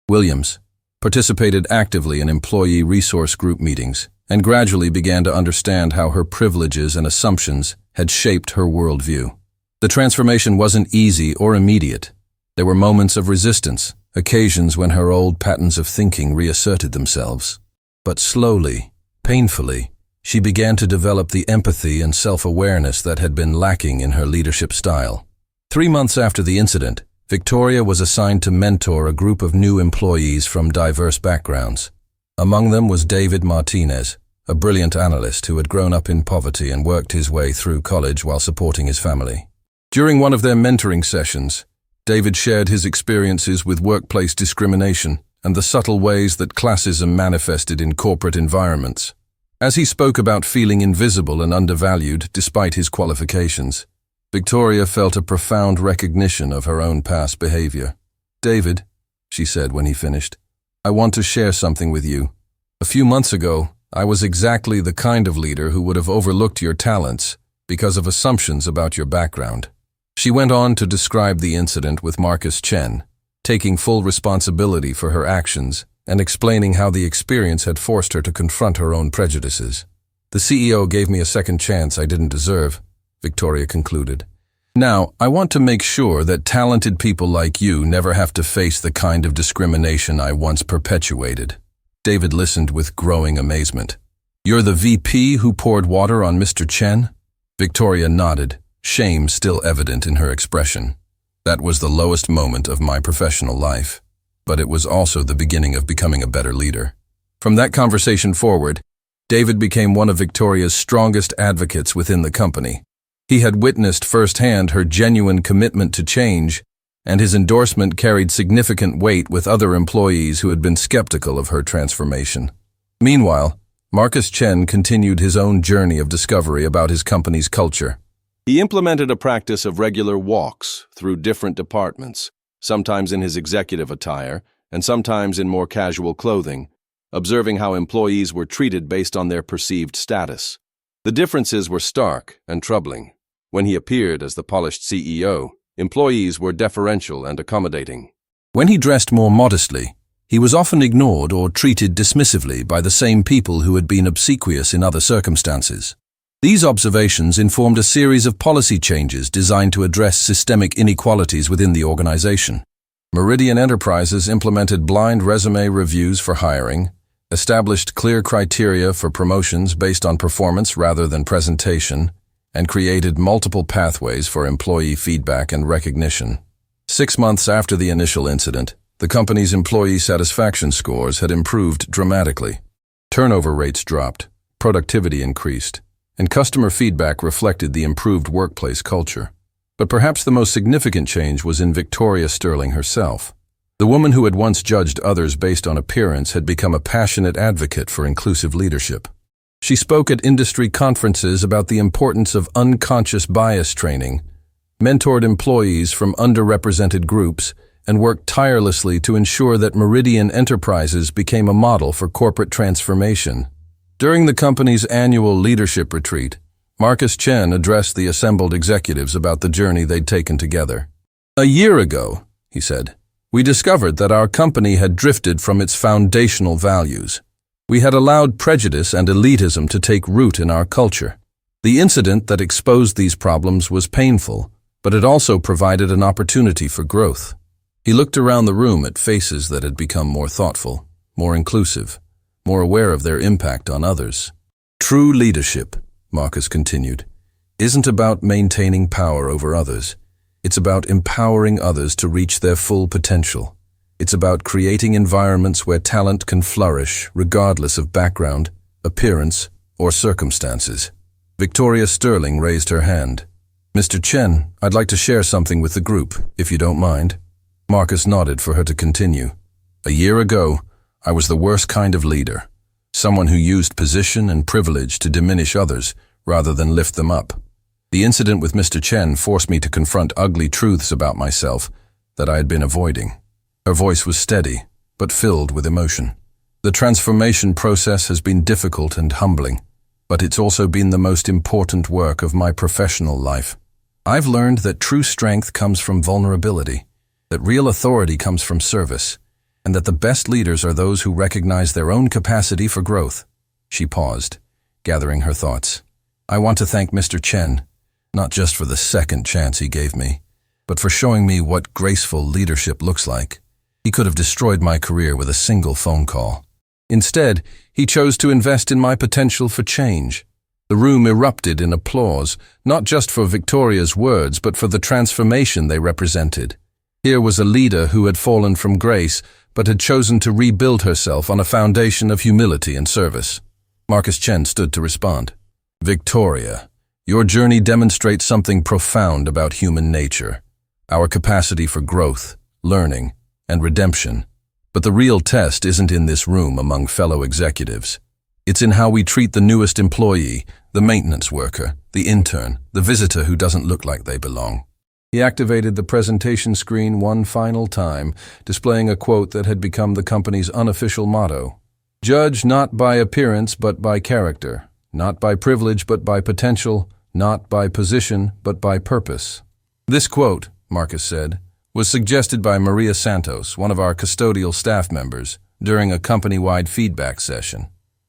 Williams, participated actively in employee resource group meetings, and gradually began to understand how her privileges and assumptions had shaped her worldview. The transformation wasn't easy or immediate. There were moments of resistance, occasions when her old patterns of thinking reasserted themselves. But slowly, painfully, she began to develop the empathy and self-awareness that had been lacking in her leadership style. 3 months after the incident, Victoria was assigned to mentor a group of new employees from diverse backgrounds. Among them was David Martinez, a brilliant analyst who had grown up in poverty and worked his way through college while supporting his family. During one of their mentoring sessions, David shared his experiences with workplace discrimination and the subtle ways that classism manifested in corporate environments. As he spoke about feeling invisible and undervalued despite his qualifications, Victoria felt a profound recognition of her own past behavior. David, she said when he finished, I want to share something with you. A few months ago, I was exactly the kind of leader who would have overlooked your talents because of assumptions about your background. She went on to describe the incident with Marcus Chen, taking full responsibility for her actions and explaining how the experience had forced her to confront her own prejudices. The CEO gave me a second chance I didn't deserve, Victoria concluded. Now, I want to make sure that talented people like you never have to face the kind of discrimination I once perpetuated. David listened with growing amazement. You're the VP who poured water on Mr. Chen? Victoria nodded, shame still evident in her expression. That was the lowest moment of my professional life, but it was also the beginning of becoming a better leader. From that conversation forward, David became one of Victoria's strongest advocates within the company. He had witnessed firsthand her genuine commitment to change, and his endorsement carried significant weight with other employees who had been skeptical of her transformation. Meanwhile, Marcus Chen continued his own journey of discovery about his company's culture. He implemented a practice of regular walks through different departments, sometimes in his executive attire and sometimes in more casual clothing, observing how employees were treated based on their perceived status. The differences were stark and troubling. When he appeared as the polished CEO, employees were deferential and accommodating. When he dressed more modestly, he was often ignored or treated dismissively by the same people who had been obsequious in other circumstances. These observations informed a series of policy changes designed to address systemic inequalities within the organization. Meridian Enterprises implemented blind resume reviews for hiring, established clear criteria for promotions based on performance rather than presentation, and created multiple pathways for employee feedback and recognition. 6 months after the initial incident, the company's employee satisfaction scores had improved dramatically. Turnover rates dropped, productivity increased, and customer feedback reflected the improved workplace culture. But perhaps the most significant change was in Victoria Sterling herself. The woman who had once judged others based on appearance had become a passionate advocate for inclusive leadership. She spoke at industry conferences about the importance of unconscious bias training, mentored employees from underrepresented groups, and worked tirelessly to ensure that Meridian Enterprises became a model for corporate transformation. During the company's annual leadership retreat, Marcus Chen addressed the assembled executives about the journey they'd taken together. "A year ago," he said, "we discovered that our company had drifted from its foundational values. We had allowed prejudice and elitism to take root in our culture. The incident that exposed these problems was painful, but it also provided an opportunity for growth." He looked around the room at faces that had become more thoughtful, more inclusive, more aware of their impact on others. "True leadership," Marcus continued, "isn't about maintaining power over others. It's about empowering others to reach their full potential. It's about creating environments where talent can flourish regardless of background, appearance, or circumstances." Victoria Sterling raised her hand. "Mr. Chen, I'd like to share something with the group, if you don't mind." Marcus nodded for her to continue. "A year ago, I was the worst kind of leader, someone who used position and privilege to diminish others rather than lift them up. The incident with Mr. Chen forced me to confront ugly truths about myself that I had been avoiding." Her voice was steady, but filled with emotion. "The transformation process has been difficult and humbling, but it's also been the most important work of my professional life. I've learned that true strength comes from vulnerability, that real authority comes from service, and that the best leaders are those who recognize their own capacity for growth." She paused, gathering her thoughts. "I want to thank Mr. Chen, not just for the second chance he gave me, but for showing me what graceful leadership looks like. He could have destroyed my career with a single phone call. Instead, he chose to invest in my potential for change." The room erupted in applause, not just for Victoria's words, but for the transformation they represented. Here was a leader who had fallen from grace, but had chosen to rebuild herself on a foundation of humility and service. Marcus Chen stood to respond. "Victoria, your journey demonstrates something profound about human nature, our capacity for growth, learning, and redemption. But the real test isn't in this room among fellow executives. It's in how we treat the newest employee, the maintenance worker, the intern, the visitor who doesn't look like they belong." He activated the presentation screen one final time, displaying a quote that had become the company's unofficial motto. Judge not by appearance but by character, not by privilege but by potential, not by position but by purpose. This quote, Marcus said, was suggested by Maria Santos, one of our custodial staff members, during a company-wide feedback session.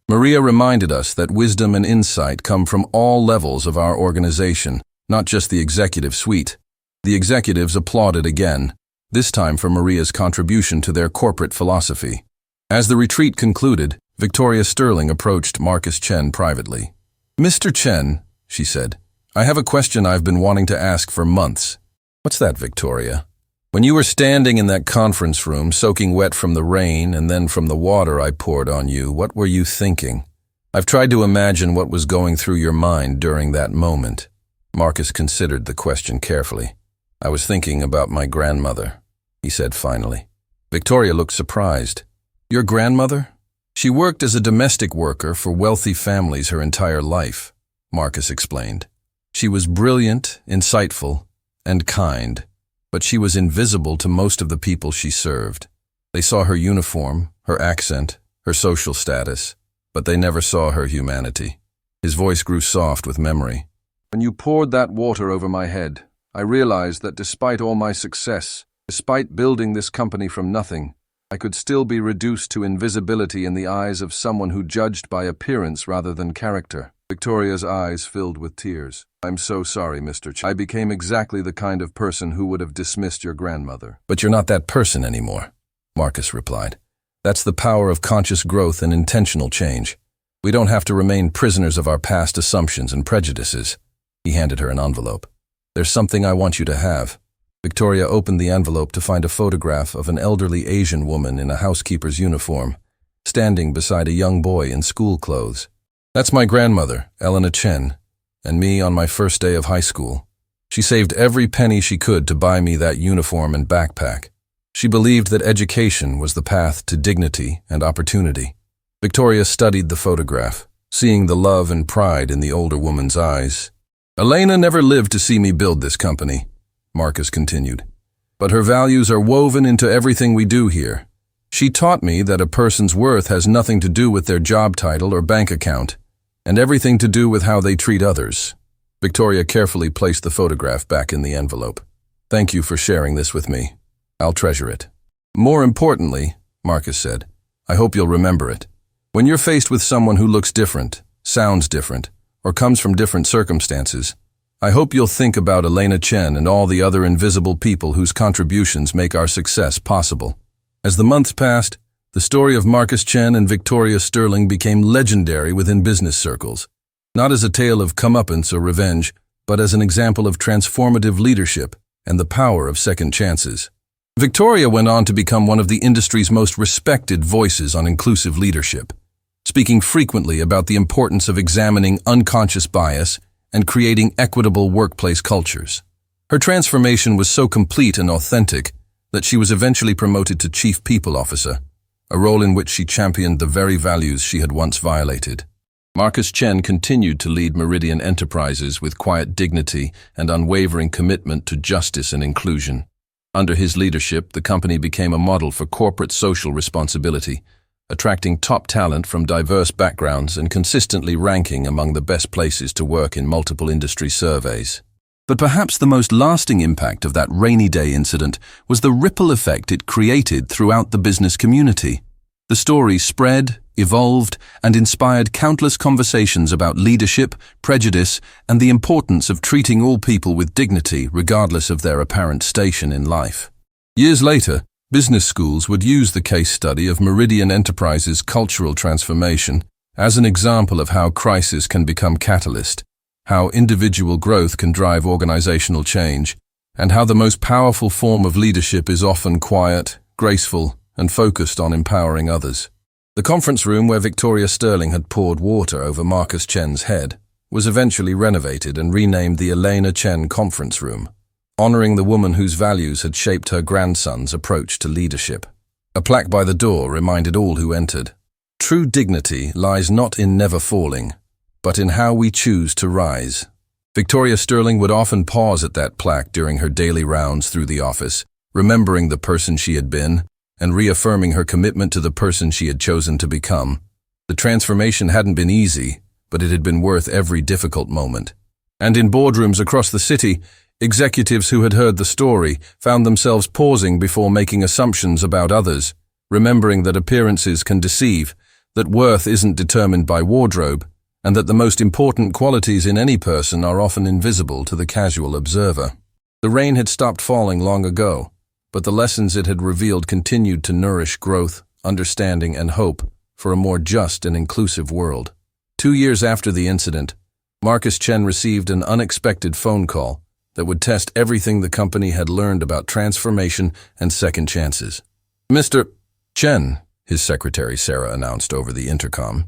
Maria reminded us that wisdom and insight come from all levels of our organization, not just the executive suite. The executives applauded again, this time for Maria's contribution to their corporate philosophy. As the retreat concluded, Victoria Sterling approached Marcus Chen privately. "Mr. Chen," she said, "I have a question I've been wanting to ask for months." "What's that, Victoria?" "When you were standing in that conference room, soaking wet from the rain and then from the water I poured on you, what were you thinking? I've tried to imagine what was going through your mind during that moment." Marcus considered the question carefully. "I was thinking about my grandmother," he said finally. Victoria looked surprised. "Your grandmother?" "She worked as a domestic worker for wealthy families her entire life," Marcus explained. "She was brilliant, insightful, and kind, but she was invisible to most of the people she served. They saw her uniform, her accent, her social status, but they never saw her humanity." His voice grew soft with memory. "When you poured that water over my head, I realized that despite all my success, despite building this company from nothing, I could still be reduced to invisibility in the eyes of someone who judged by appearance rather than character." Victoria's eyes filled with tears. "I'm so sorry, Mr. Chen. I became exactly the kind of person who would have dismissed your grandmother." "But you're not that person anymore," Marcus replied. "That's the power of conscious growth and intentional change. We don't have to remain prisoners of our past assumptions and prejudices." He handed her an envelope. "There's something I want you to have." Victoria opened the envelope to find a photograph of an elderly Asian woman in a housekeeper's uniform, standing beside a young boy in school clothes. "That's my grandmother, Elena Chen, and me on my first day of high school. She saved every penny she could to buy me that uniform and backpack. She believed that education was the path to dignity and opportunity." Victoria studied the photograph, seeing the love and pride in the older woman's eyes. "Elena never lived to see me build this company," Marcus continued, "but her values are woven into everything we do here. She taught me that a person's worth has nothing to do with their job title or bank account, and everything to do with how they treat others." Victoria carefully placed the photograph back in the envelope. "Thank you for sharing this with me. I'll treasure it. More importantly," Marcus said, "I hope you'll remember it. When you're faced with someone who looks different, sounds different, or comes from different circumstances, I hope you'll think about Elena Chen and all the other invisible people whose contributions make our success possible." As the months passed, the story of Marcus Chen and Victoria Sterling became legendary within business circles, not as a tale of comeuppance or revenge, but as an example of transformative leadership and the power of second chances. Victoria went on to become one of the industry's most respected voices on inclusive leadership, speaking frequently about the importance of examining unconscious bias and creating equitable workplace cultures. Her transformation was so complete and authentic that she was eventually promoted to Chief People Officer, a role in which she championed the very values she had once violated. Marcus Chen continued to lead Meridian Enterprises with quiet dignity and unwavering commitment to justice and inclusion. Under his leadership, the company became a model for corporate social responsibility, attracting top talent from diverse backgrounds and consistently ranking among the best places to work in multiple industry surveys. But perhaps the most lasting impact of that rainy day incident was the ripple effect it created throughout the business community. The story spread, evolved, and inspired countless conversations about leadership, prejudice, and the importance of treating all people with dignity regardless of their apparent station in life. Years later, business schools would use the case study of Meridian Enterprises' cultural transformation as an example of how crisis can become catalyst, how individual growth can drive organizational change, and how the most powerful form of leadership is often quiet, graceful, and focused on empowering others. The conference room where Victoria Sterling had poured water over Marcus Chen's head was eventually renovated and renamed the Elena Chen Conference Room, honoring the woman whose values had shaped her grandson's approach to leadership. A plaque by the door reminded all who entered, "True dignity lies not in never falling, but in how we choose to rise." Victoria Sterling would often pause at that plaque during her daily rounds through the office, remembering the person she had been and reaffirming her commitment to the person she had chosen to become. The transformation hadn't been easy, but it had been worth every difficult moment. And in boardrooms across the city, executives who had heard the story found themselves pausing before making assumptions about others, remembering that appearances can deceive, that worth isn't determined by wardrobe, and that the most important qualities in any person are often invisible to the casual observer. The rain had stopped falling long ago, but the lessons it had revealed continued to nourish growth, understanding, and hope for a more just and inclusive world. 2 years after the incident, Marcus Chen received an unexpected phone call that would test everything the company had learned about transformation and second chances. "Mr. Chen," his secretary Sarah announced over the intercom,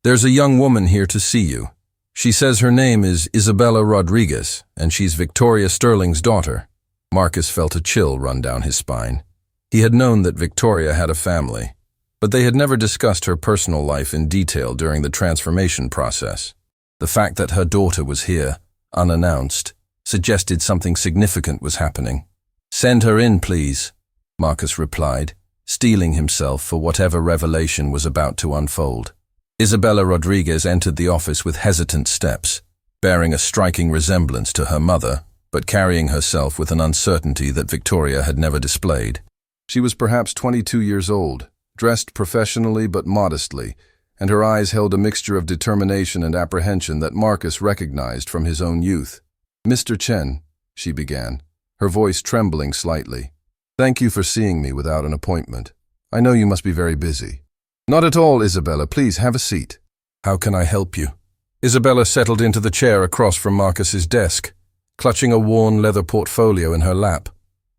"there's a young woman here to see you. She says her name is Isabella Rodriguez, and she's Victoria Sterling's daughter." Marcus felt a chill run down his spine. He had known that Victoria had a family, but they had never discussed her personal life in detail during the transformation process. The fact that her daughter was here, unannounced, suggested something significant was happening. "Send her in, please," Marcus replied, steeling himself for whatever revelation was about to unfold. Isabella Rodriguez entered the office with hesitant steps, bearing a striking resemblance to her mother, but carrying herself with an uncertainty that Victoria had never displayed. She was perhaps 22 years old, dressed professionally but modestly, and her eyes held a mixture of determination and apprehension that Marcus recognized from his own youth. "Mr. Chen," she began, her voice trembling slightly, "thank you for seeing me without an appointment. I know you must be very busy." "Not at all, Isabella. Please have a seat." "How can I help you?" Isabella settled into the chair across from Marcus's desk, clutching a worn leather portfolio in her lap.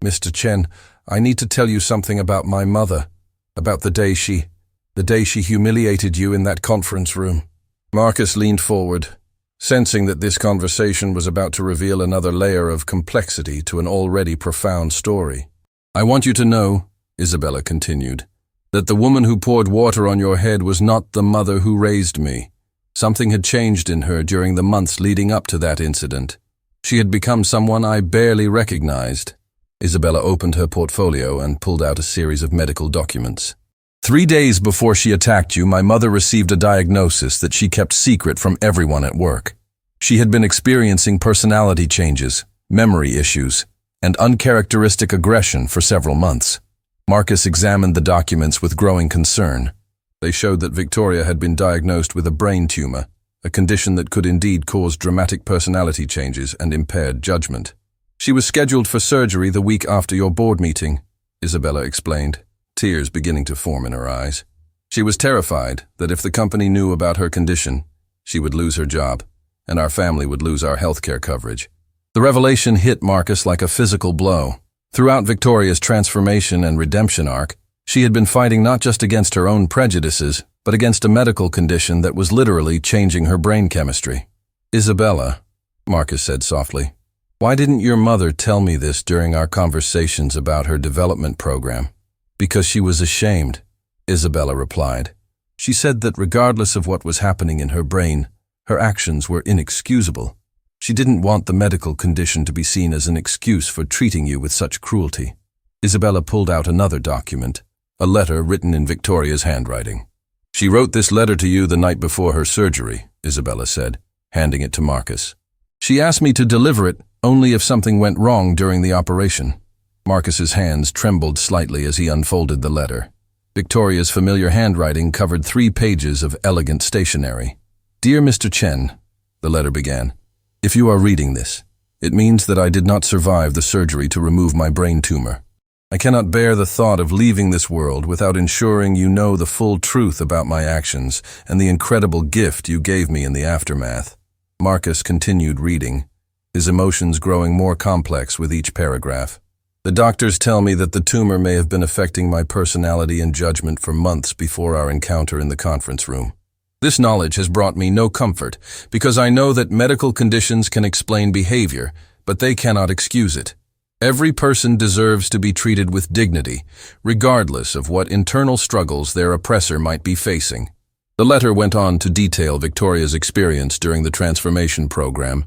"Mr. Chen, I need to tell you something about my mother, about the day she humiliated you in that conference room." Marcus leaned forward, sensing that this conversation was about to reveal another layer of complexity to an already profound story. "I want you to know," Isabella continued, "that the woman who poured water on your head was not the mother who raised me. Something had changed in her during the months leading up to that incident. She had become someone I barely recognized." Isabella opened her portfolio and pulled out a series of medical documents. "3 days before she attacked you, my mother received a diagnosis that she kept secret from everyone at work. She had been experiencing personality changes, memory issues, and uncharacteristic aggression for several months." Marcus examined the documents with growing concern. They showed that Victoria had been diagnosed with a brain tumor, a condition that could indeed cause dramatic personality changes and impaired judgment. "She was scheduled for surgery the week after your board meeting," Isabella explained, tears beginning to form in her eyes. "She was terrified that if the company knew about her condition, she would lose her job, and our family would lose our healthcare coverage." The revelation hit Marcus like a physical blow. Throughout Victoria's transformation and redemption arc, she had been fighting not just against her own prejudices, but against a medical condition that was literally changing her brain chemistry. "Isabella," Marcus said softly, "why didn't your mother tell me this during our conversations about her development program?" "Because she was ashamed," Isabella replied. "She said that regardless of what was happening in her brain, her actions were inexcusable. She didn't want the medical condition to be seen as an excuse for treating you with such cruelty." Isabella pulled out another document, a letter written in Victoria's handwriting. "She wrote this letter to you the night before her surgery," Isabella said, handing it to Marcus. "She asked me to deliver it only if something went wrong during the operation." Marcus's hands trembled slightly as he unfolded the letter. Victoria's familiar handwriting covered 3 pages of elegant stationery. "Dear Mr. Chen," the letter began, "if you are reading this, it means that I did not survive the surgery to remove my brain tumor. I cannot bear the thought of leaving this world without ensuring you know the full truth about my actions and the incredible gift you gave me in the aftermath." Marcus continued reading, his emotions growing more complex with each paragraph. "The doctors tell me that the tumor may have been affecting my personality and judgment for months before our encounter in the conference room. This knowledge has brought me no comfort, because I know that medical conditions can explain behavior, but they cannot excuse it. Every person deserves to be treated with dignity, regardless of what internal struggles their oppressor might be facing." The letter went on to detail Victoria's experience during the transformation program,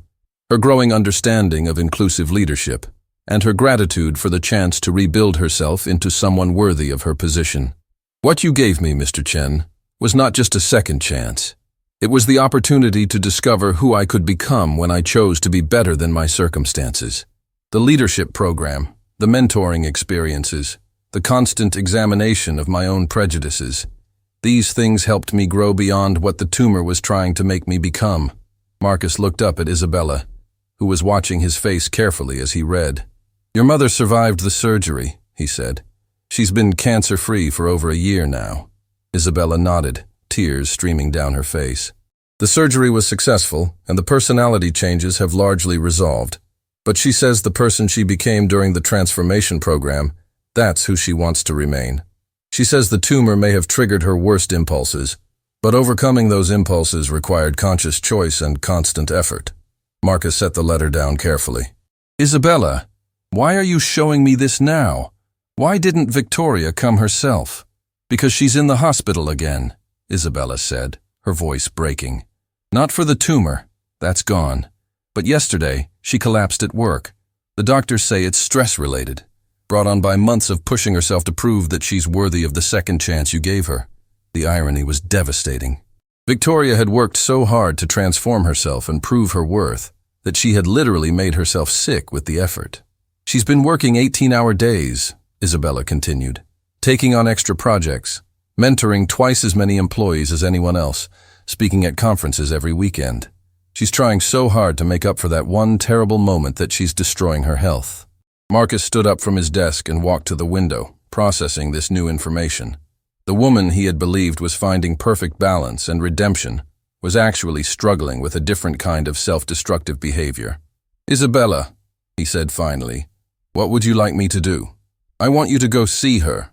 her growing understanding of inclusive leadership, and her gratitude for the chance to rebuild herself into someone worthy of her position. What you gave me, Mr. Chen, was not just a second chance. It was the opportunity to discover who I could become when I chose to be better than my circumstances. The leadership program, the mentoring experiences, the constant examination of my own prejudices. These things helped me grow beyond what the tumor was trying to make me become. Marcus looked up at Isabella, who was watching his face carefully as he read. Your mother survived the surgery, he said. She's been cancer-free for over a year now. Isabella nodded, tears streaming down her face. The surgery was successful, and the personality changes have largely resolved. But she says the person she became during the transformation program, that's who she wants to remain. She says the tumor may have triggered her worst impulses, but overcoming those impulses required conscious choice and constant effort. Marcus set the letter down carefully. Isabella, why are you showing me this now? Why didn't Victoria come herself? Because she's in the hospital again, Isabella said, her voice breaking. Not for the tumor, that's gone. But yesterday, she collapsed at work. The doctors say it's stress-related, brought on by months of pushing herself to prove that she's worthy of the second chance you gave her. The irony was devastating. Victoria had worked so hard to transform herself and prove her worth that she had literally made herself sick with the effort. She's been working 18-hour days, Isabella continued, taking on extra projects, mentoring twice as many employees as anyone else, speaking at conferences every weekend. She's trying so hard to make up for that one terrible moment that she's destroying her health. Marcus stood up from his desk and walked to the window, processing this new information. The woman he had believed was finding perfect balance and redemption was actually struggling with a different kind of self-destructive behavior. Isabella, he said finally, what would you like me to do? I want you to go see her,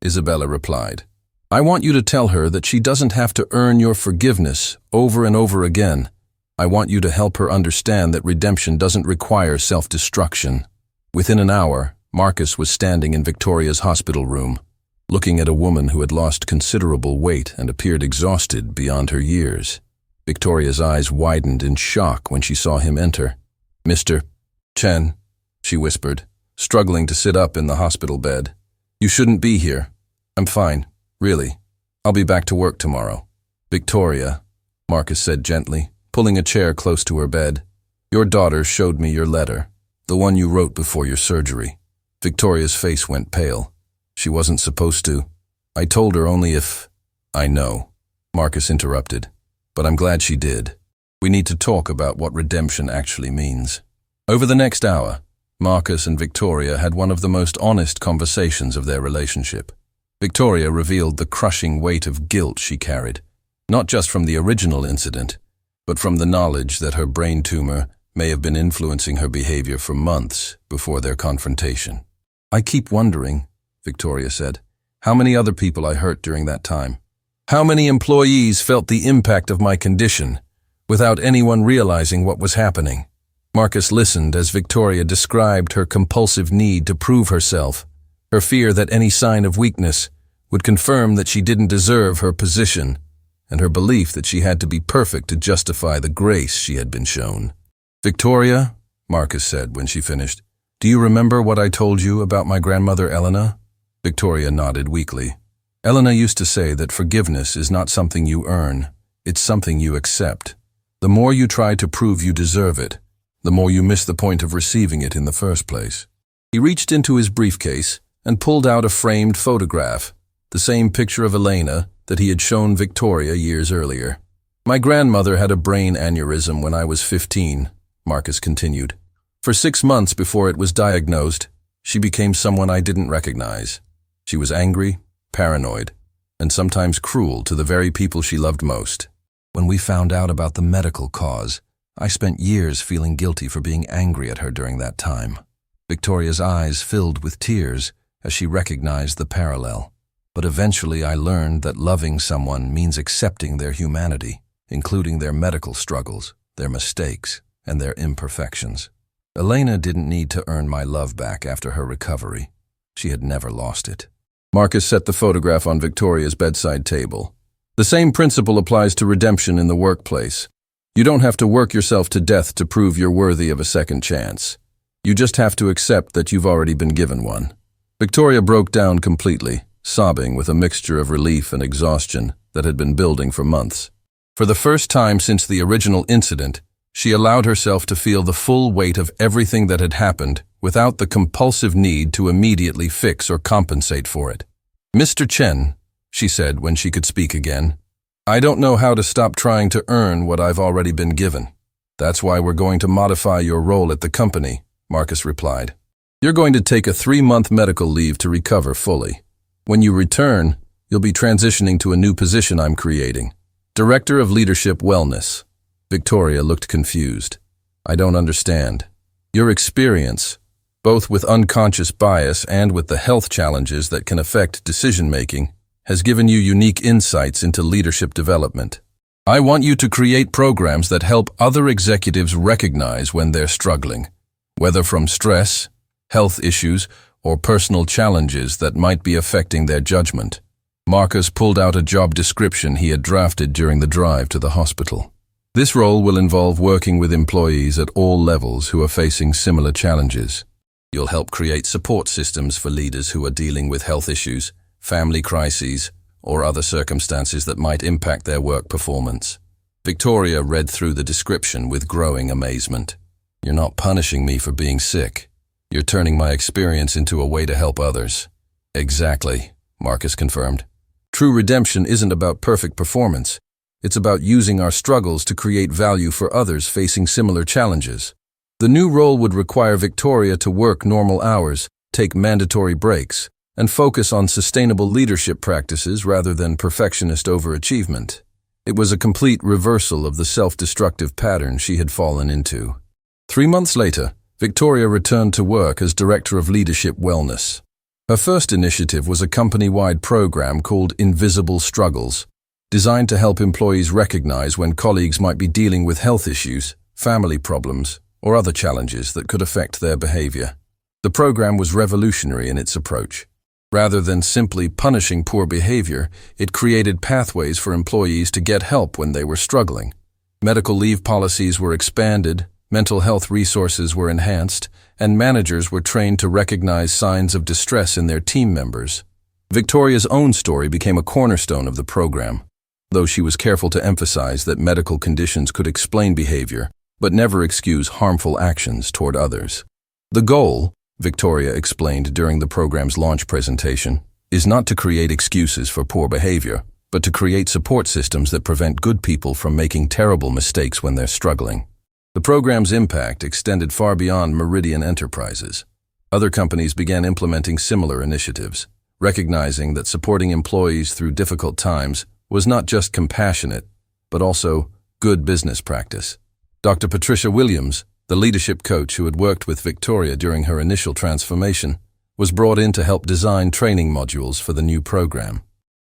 Isabella replied. I want you to tell her that she doesn't have to earn your forgiveness over and over again. I want you to help her understand that redemption doesn't require self-destruction. Within an hour, Marcus was standing in Victoria's hospital room, looking at a woman who had lost considerable weight and appeared exhausted beyond her years. Victoria's eyes widened in shock when she saw him enter. Mr. Chen, she whispered, struggling to sit up in the hospital bed. You shouldn't be here. I'm fine, really. I'll be back to work tomorrow. Victoria, Marcus said gently, pulling a chair close to her bed. Your daughter showed me your letter, the one you wrote before your surgery. Victoria's face went pale. She wasn't supposed to. I told her only if... I know, Marcus interrupted, but I'm glad she did. We need to talk about what redemption actually means. Over the next hour, Marcus and Victoria had one of the most honest conversations of their relationship. Victoria revealed the crushing weight of guilt she carried, not just from the original incident, but from the knowledge that her brain tumor may have been influencing her behavior for months before their confrontation. I keep wondering, Victoria said, how many other people I hurt during that time? How many employees felt the impact of my condition without anyone realizing what was happening? Marcus listened as Victoria described her compulsive need to prove herself, her fear that any sign of weakness would confirm that she didn't deserve her position, and her belief that she had to be perfect to justify the grace she had been shown. Victoria, Marcus said when she finished, do you remember what I told you about my grandmother Elena? Victoria nodded weakly. Elena used to say that forgiveness is not something you earn, it's something you accept. The more you try to prove you deserve it, the more you miss the point of receiving it in the first place. He reached into his briefcase and pulled out a framed photograph, the same picture of Elena that he had shown Victoria years earlier. My grandmother had a brain aneurysm when I was 15, Marcus continued. For 6 months before it was diagnosed, she became someone I didn't recognize. She was angry, paranoid, and sometimes cruel to the very people she loved most. When we found out about the medical cause, I spent years feeling guilty for being angry at her during that time. Victoria's eyes filled with tears as she recognized the parallel. But eventually I learned that loving someone means accepting their humanity, including their medical struggles, their mistakes, and their imperfections. Elena didn't need to earn my love back after her recovery. She had never lost it. Marcus set the photograph on Victoria's bedside table. The same principle applies to redemption in the workplace. You don't have to work yourself to death to prove you're worthy of a second chance. You just have to accept that you've already been given one. Victoria broke down completely, sobbing with a mixture of relief and exhaustion that had been building for months. For the first time since the original incident, she allowed herself to feel the full weight of everything that had happened without the compulsive need to immediately fix or compensate for it. "Mr. Chen," she said when she could speak again, "I don't know how to stop trying to earn what I've already been given. That's why we're going to modify your role at the company," Marcus replied. "You're going to take a 3-month medical leave to recover fully. When you return, you'll be transitioning to a new position I'm creating, Director of Leadership Wellness." Victoria looked confused. "I don't understand. Your experience, both with unconscious bias and with the health challenges that can affect decision-making, has given you unique insights into leadership development. I want you to create programs that help other executives recognize when they're struggling, whether from stress, health issues, or personal challenges that might be affecting their judgment." Marcus pulled out a job description he had drafted during the drive to the hospital. "This role will involve working with employees at all levels who are facing similar challenges. You'll help create support systems for leaders who are dealing with health issues, family crises, or other circumstances that might impact their work performance." Victoria read through the description with growing amazement. "You're not punishing me for being sick. You're turning my experience into a way to help others." "Exactly," Marcus confirmed. "True redemption isn't about perfect performance. It's about using our struggles to create value for others facing similar challenges." The new role would require Victoria to work normal hours, take mandatory breaks, and focus on sustainable leadership practices rather than perfectionist overachievement. It was a complete reversal of the self-destructive pattern she had fallen into. 3 months later, Victoria returned to work as Director of Leadership Wellness. Her first initiative was a company-wide program called Invisible Struggles, designed to help employees recognize when colleagues might be dealing with health issues, family problems, or other challenges that could affect their behavior. The program was revolutionary in its approach. Rather than simply punishing poor behavior, it created pathways for employees to get help when they were struggling. Medical leave policies were expanded, mental health resources were enhanced, and managers were trained to recognize signs of distress in their team members. Victoria's own story became a cornerstone of the program, though she was careful to emphasize that medical conditions could explain behavior, but never excuse harmful actions toward others. "The goal," Victoria explained during the program's launch presentation, "is not to create excuses for poor behavior, but to create support systems that prevent good people from making terrible mistakes when they're struggling." The program's impact extended far beyond Meridian Enterprises. Other companies began implementing similar initiatives, recognizing that supporting employees through difficult times was not just compassionate, but also good business practice. Dr. Patricia Williams, the leadership coach who had worked with Victoria during her initial transformation, was brought in to help design training modules for the new program.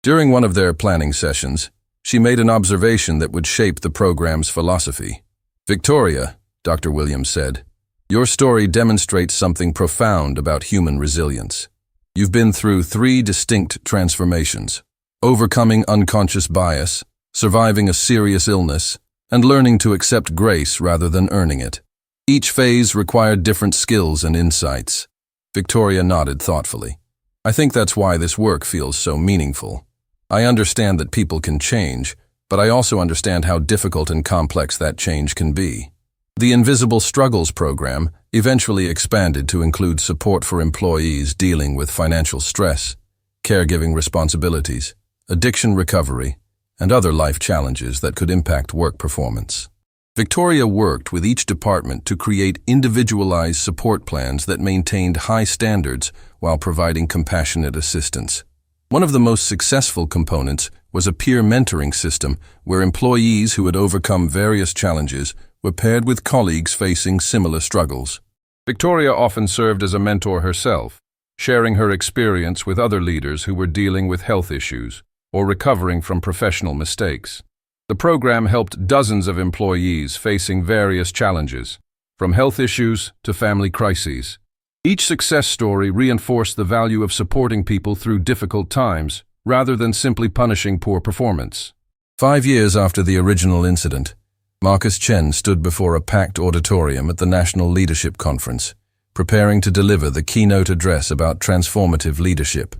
During one of their planning sessions, she made an observation that would shape the program's philosophy. "Victoria," Dr. Williams said, "your story demonstrates something profound about human resilience. You've been through 3 distinct transformations: overcoming unconscious bias, surviving a serious illness, and learning to accept grace rather than earning it. Each phase required different skills and insights." Victoria nodded thoughtfully. "I think that's why this work feels so meaningful. I understand that people can change, but I also understand how difficult and complex that change can be." The Invisible Struggles program eventually expanded to include support for employees dealing with financial stress, caregiving responsibilities, addiction recovery, and other life challenges that could impact work performance. Victoria worked with each department to create individualized support plans that maintained high standards while providing compassionate assistance. One of the most successful components was a peer mentoring system where employees who had overcome various challenges were paired with colleagues facing similar struggles. Victoria often served as a mentor herself, sharing her experience with other leaders who were dealing with health issues or recovering from professional mistakes. The program helped dozens of employees facing various challenges, from health issues to family crises. Each success story reinforced the value of supporting people through difficult times, rather than simply punishing poor performance. 5 years after the original incident, Marcus Chen stood before a packed auditorium at the National Leadership Conference, preparing to deliver the keynote address about transformative leadership.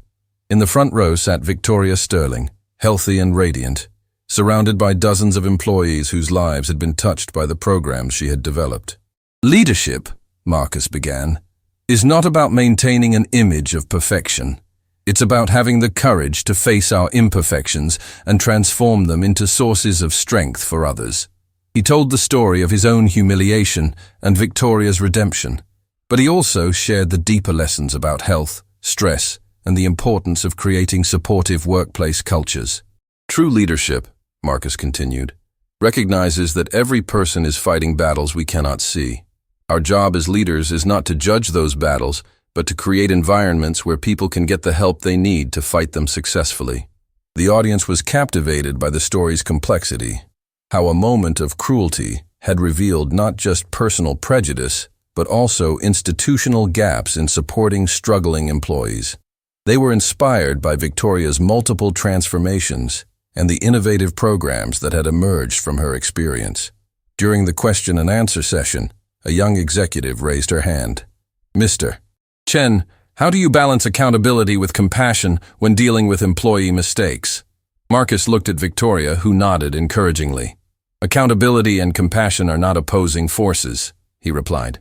In the front row sat Victoria Sterling, healthy and radiant, surrounded by dozens of employees whose lives had been touched by the programs she had developed. Leadership, Marcus began, is not about maintaining an image of perfection. It's about having the courage to face our imperfections and transform them into sources of strength for others. He told the story of his own humiliation and Victoria's redemption, but he also shared the deeper lessons about health, stress, and the importance of creating supportive workplace cultures. True leadership, Marcus continued, recognizes that every person is fighting battles we cannot see. Our job as leaders is not to judge those battles, but to create environments where people can get the help they need to fight them successfully. The audience was captivated by the story's complexity, how a moment of cruelty had revealed not just personal prejudice, but also institutional gaps in supporting struggling employees. They were inspired by Victoria's multiple transformations and the innovative programs that had emerged from her experience. During the question and answer session, a young executive raised her hand. Mr. Chen, how do you balance accountability with compassion when dealing with employee mistakes? Marcus looked at Victoria, who nodded encouragingly. Accountability and compassion are not opposing forces, he replied.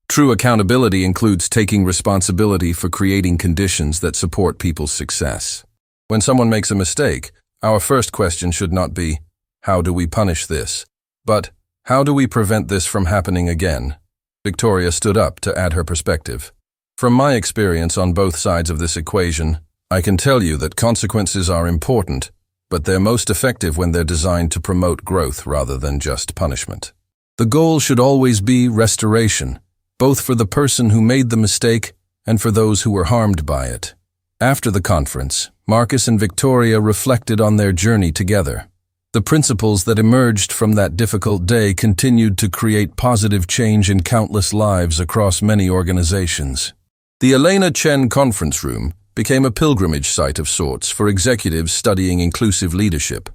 True accountability includes taking responsibility for creating conditions that support people's success. When someone makes a mistake, our first question should not be, how do we punish this? But, how do we prevent this from happening again? Victoria stood up to add her perspective. From my experience on both sides of this equation, I can tell you that consequences are important, but they're most effective when they're designed to promote growth rather than just punishment. The goal should always be restoration, both for the person who made the mistake and for those who were harmed by it. After the conference, Marcus and Victoria reflected on their journey together. The principles that emerged from that difficult day continued to create positive change in countless lives across many organizations. The Elena Chen Conference Room became a pilgrimage site of sorts for executives studying inclusive leadership.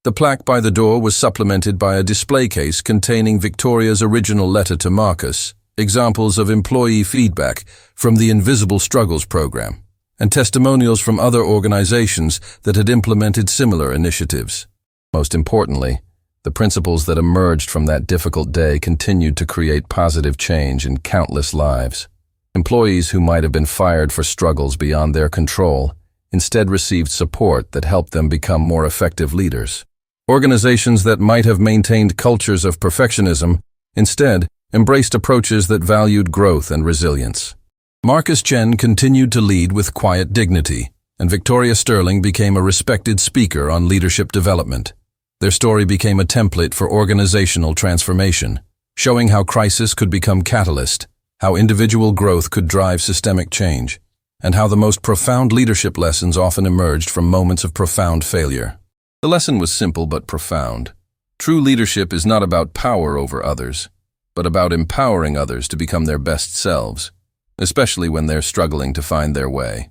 The plaque by the door was supplemented by a display case containing Victoria's original letter to Marcus, examples of employee feedback from the Invisible Struggles program, and testimonials from other organizations that had implemented similar initiatives. Most importantly, the principles that emerged from that difficult day continued to create positive change in countless lives. Employees who might have been fired for struggles beyond their control instead received support that helped them become more effective leaders. Organizations that might have maintained cultures of perfectionism instead embraced approaches that valued growth and resilience. Marcus Chen continued to lead with quiet dignity, and Victoria Sterling became a respected speaker on leadership development. Their story became a template for organizational transformation, showing how crisis could become catalyst, how individual growth could drive systemic change, and how the most profound leadership lessons often emerged from moments of profound failure. The lesson was simple but profound. True leadership is not about power over others, but about empowering others to become their best selves, especially when they're struggling to find their way.